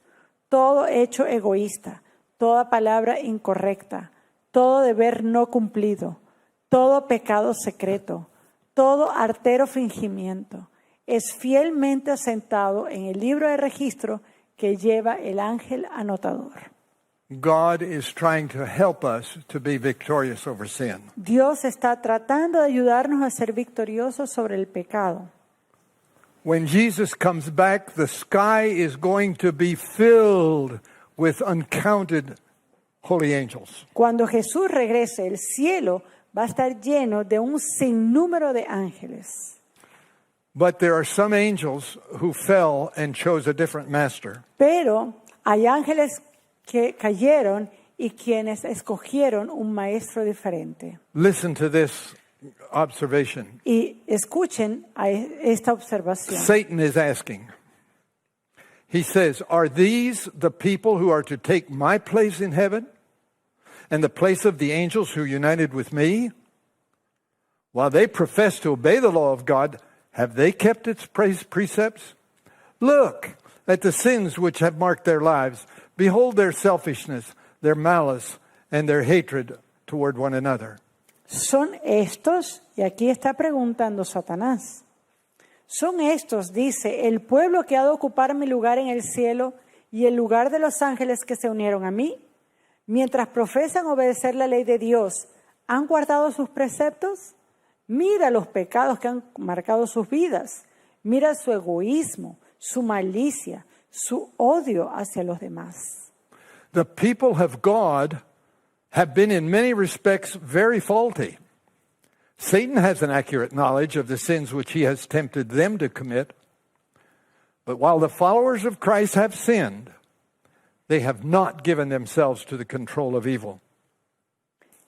Todo hecho egoísta, toda palabra incorrecta, todo deber no cumplido, todo pecado secreto, todo artero fingimiento, es fielmente asentado en el libro de registro que lleva el ángel anotador. God is trying to help us to be victorious over sin. Dios está tratando de ayudarnos a ser victoriosos sobre el pecado. When Jesus comes back, the sky is going to be filled with uncounted holy angels. Cuando Jesús regrese, el cielo va a estar lleno de un sinnúmero de ángeles. But there are some angels who fell and chose a different master. Pero hay ángeles que cayeron y quienes escogieron un maestro diferente. Listen to this observation. Y escuchen a esta observación. Satan is asking. He says, are these the people who are to take my place in heaven and the place of the angels who united with me? While they profess to obey the law of God, have they kept its precepts? Look at the sins which have marked their lives. Behold their selfishness, their malice, and their hatred toward one another. Son estos, y aquí está preguntando Satanás, son estos, dice, el pueblo que ha de ocupar mi lugar en el cielo y el lugar de los ángeles que se unieron a mí. Mientras profesan obedecer la ley de Dios, ¿han guardado sus preceptos? Mira los pecados que han marcado sus vidas. Mira su egoísmo, su malicia, su odio hacia los demás. The people of God have been in many respects very faulty. Satan has an accurate knowledge of the sins which he has tempted them to commit. But while the followers of Christ have sinned, they have not given themselves to the control of evil.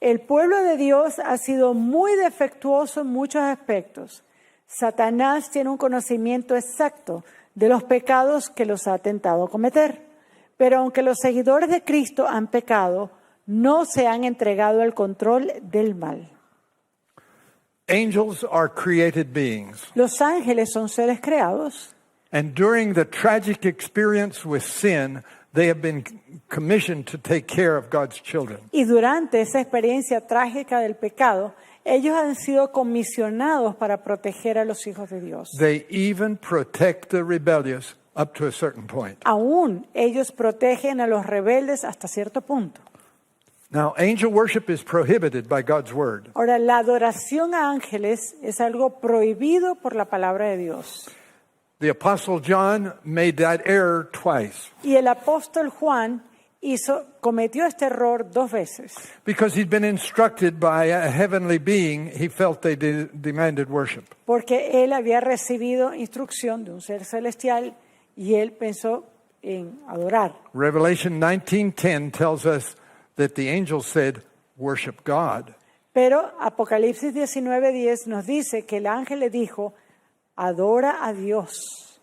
El pueblo de Dios ha sido muy defectuoso en muchos aspectos. Satanás tiene un conocimiento exacto de los pecados que los ha tentado a cometer. Pero aunque los seguidores de Cristo han pecado, no se han entregado al control del mal. Angels are created beings. Los ángeles son seres creados. And during the tragic experience with sin, they have been commissioned to take care of God's children. Y durante esa experiencia trágica del pecado, ellos han sido comisionados para proteger a los hijos de Dios. They even protect the rebellious up to a certain point. Aún ellos protegen a los rebeldes hasta cierto punto. Now, angel worship is prohibited by God's word. Ahora, la adoración a ángeles es algo prohibido por la palabra de Dios. The Apostle John made that error twice Y el apóstol Juan cometió este error 2 veces. because he'd been instructed by a heavenly being he felt they demanded worship. Porque él había recibido instrucción de un ser celestial y él pensó en adorar. Revelation 19:10 tells us that the angels said, worship God. Pero Apocalipsis 19:10 nos dice que el ángel le dijo, adora a Dios.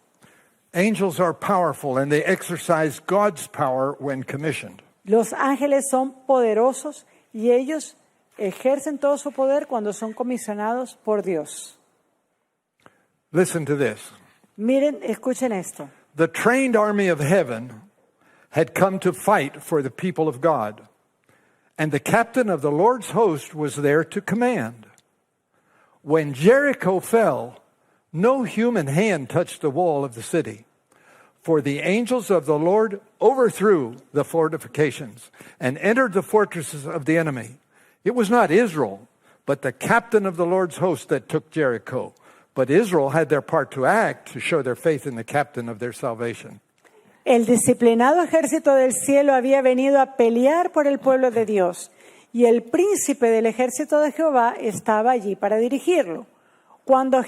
Angels are powerful and they exercise God's power when commissioned. Los ángeles son poderosos y ellos ejercen todo su poder cuando son comisionados por Dios. Listen to this. Miren, escuchen esto. The trained army of heaven had come to fight for the people of God, and the captain of the Lord's host was there to command. When Jericho fell, no human hand touched the wall of the city, for the angels of the Lord overthrew the fortifications and entered the fortresses of the enemy. It was not Israel, but the captain of the Lord's host that took Jericho. But Israel had their part to act to show their faith in the captain of their salvation. El disciplinado ejército del cielo había venido a pelear por el pueblo de Dios, y el príncipe del ejército de Jehová estaba allí para dirigirlo. Cuando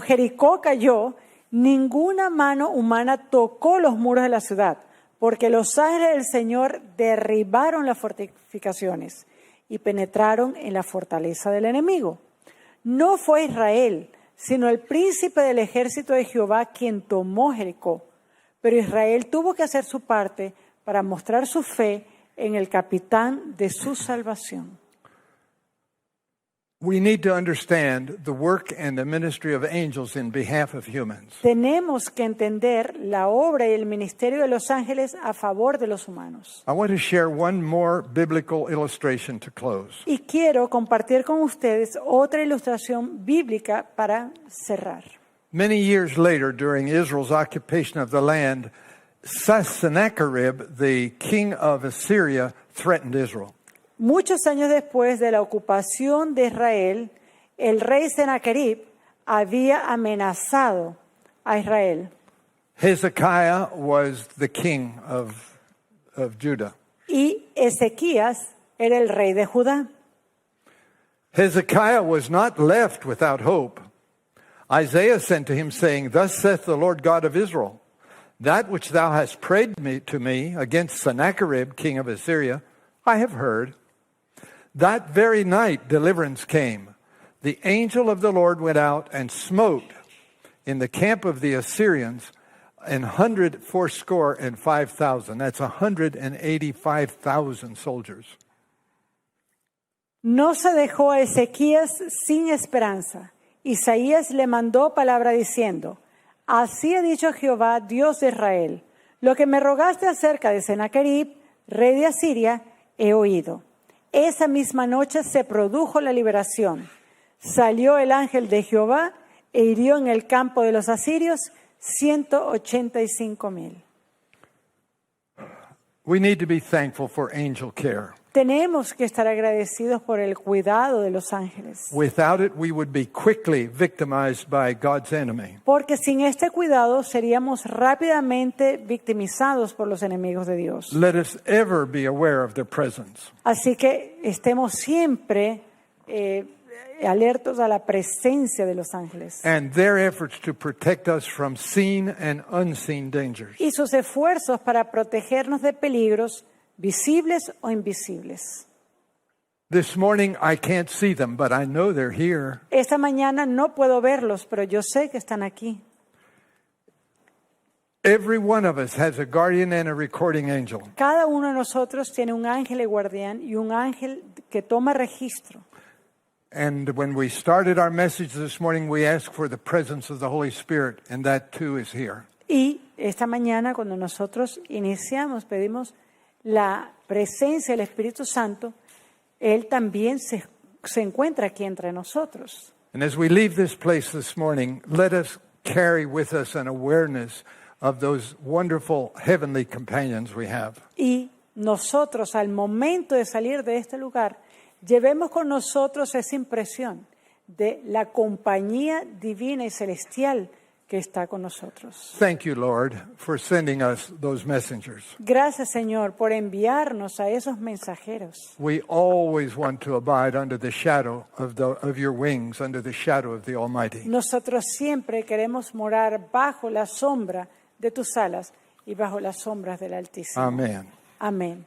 Jericó cayó, ninguna mano humana tocó los muros de la ciudad, porque los ángeles del Señor derribaron las fortificaciones y penetraron en la fortaleza del enemigo. No fue Israel, sino el príncipe del ejército de Jehová quien tomó Jericó. Pero Israel tuvo que hacer su parte para mostrar su fe en el capitán de su salvación. We need to understand the work and the ministry of angels in behalf of humans. Tenemos que entender la obra y el ministerio de los ángeles a favor de los humanos. I want to share one more biblical illustration to close. Y quiero compartir con ustedes otra ilustración bíblica para cerrar. Many years later, during Israel's occupation of the land, Sennacherib, the king of Assyria, threatened Israel. Muchos años después de la ocupación de Israel, el rey Sennacherib había amenazado a Israel. Hezekiah was the king of Judah. Y Ezequías era el rey de Judá. Hezekiah was not left without hope Isaiah sent to him, saying, Thus saith the Lord God of Israel, that which thou hast prayed to me against Sennacherib, king of Assyria, I have heard. That very night deliverance came. The angel of the Lord went out and smote in the camp of the Assyrians 185,000. That's 185,000 soldiers. No se dejó a Ezequías sin esperanza. Isaías le mandó palabra diciendo, así ha dicho Jehová, Dios de Israel, lo que me rogaste acerca de Sennacherib, rey de Asiria, he oído. Esa misma noche se produjo la liberación. Salió el ángel de Jehová e hirió en el campo de los asirios 185,000. We need to be thankful for angel care. Tenemos que estar agradecidos por el cuidado de los ángeles. Without it, we would be quickly victimized by God's enemy. Porque sin este cuidado seríamos rápidamente victimizados por los enemigos de Dios. Let us ever be aware of their presence. Así que estemos siempre alertos a la presencia de los ángeles And their efforts to protect us from seen and unseen dangers. y sus esfuerzos para protegernos de peligros visibles o invisibles. This morning, I can't see them, but I know they're here. Esta mañana no puedo verlos, pero yo sé que están aquí. Every one of us has a guardian and a recording angel. Cada uno de nosotros tiene un ángel y guardián y un ángel que toma registro. And when we started our message this morning, we asked for the presence of the Holy Spirit, and that too is here. Y esta mañana, cuando nosotros iniciamos, pedimos la presencia del Espíritu Santo. Él también se encuentra aquí entre nosotros. And as we leave this place this morning, let us carry with us an awareness of those wonderful heavenly companions we have. Y nosotros, al momento de salir de este lugar, llevemos con nosotros esa impresión de la compañía divina y celestial que está con nosotros. Thank you, Lord, for sending us those messengers. Gracias, Señor, por enviarnos a esos mensajeros. We always want to abide under the shadow of your wings, under the shadow of the Almighty. Nosotros siempre queremos morar bajo la sombra de tus alas y bajo las sombras del Altísimo. Amen. Amén.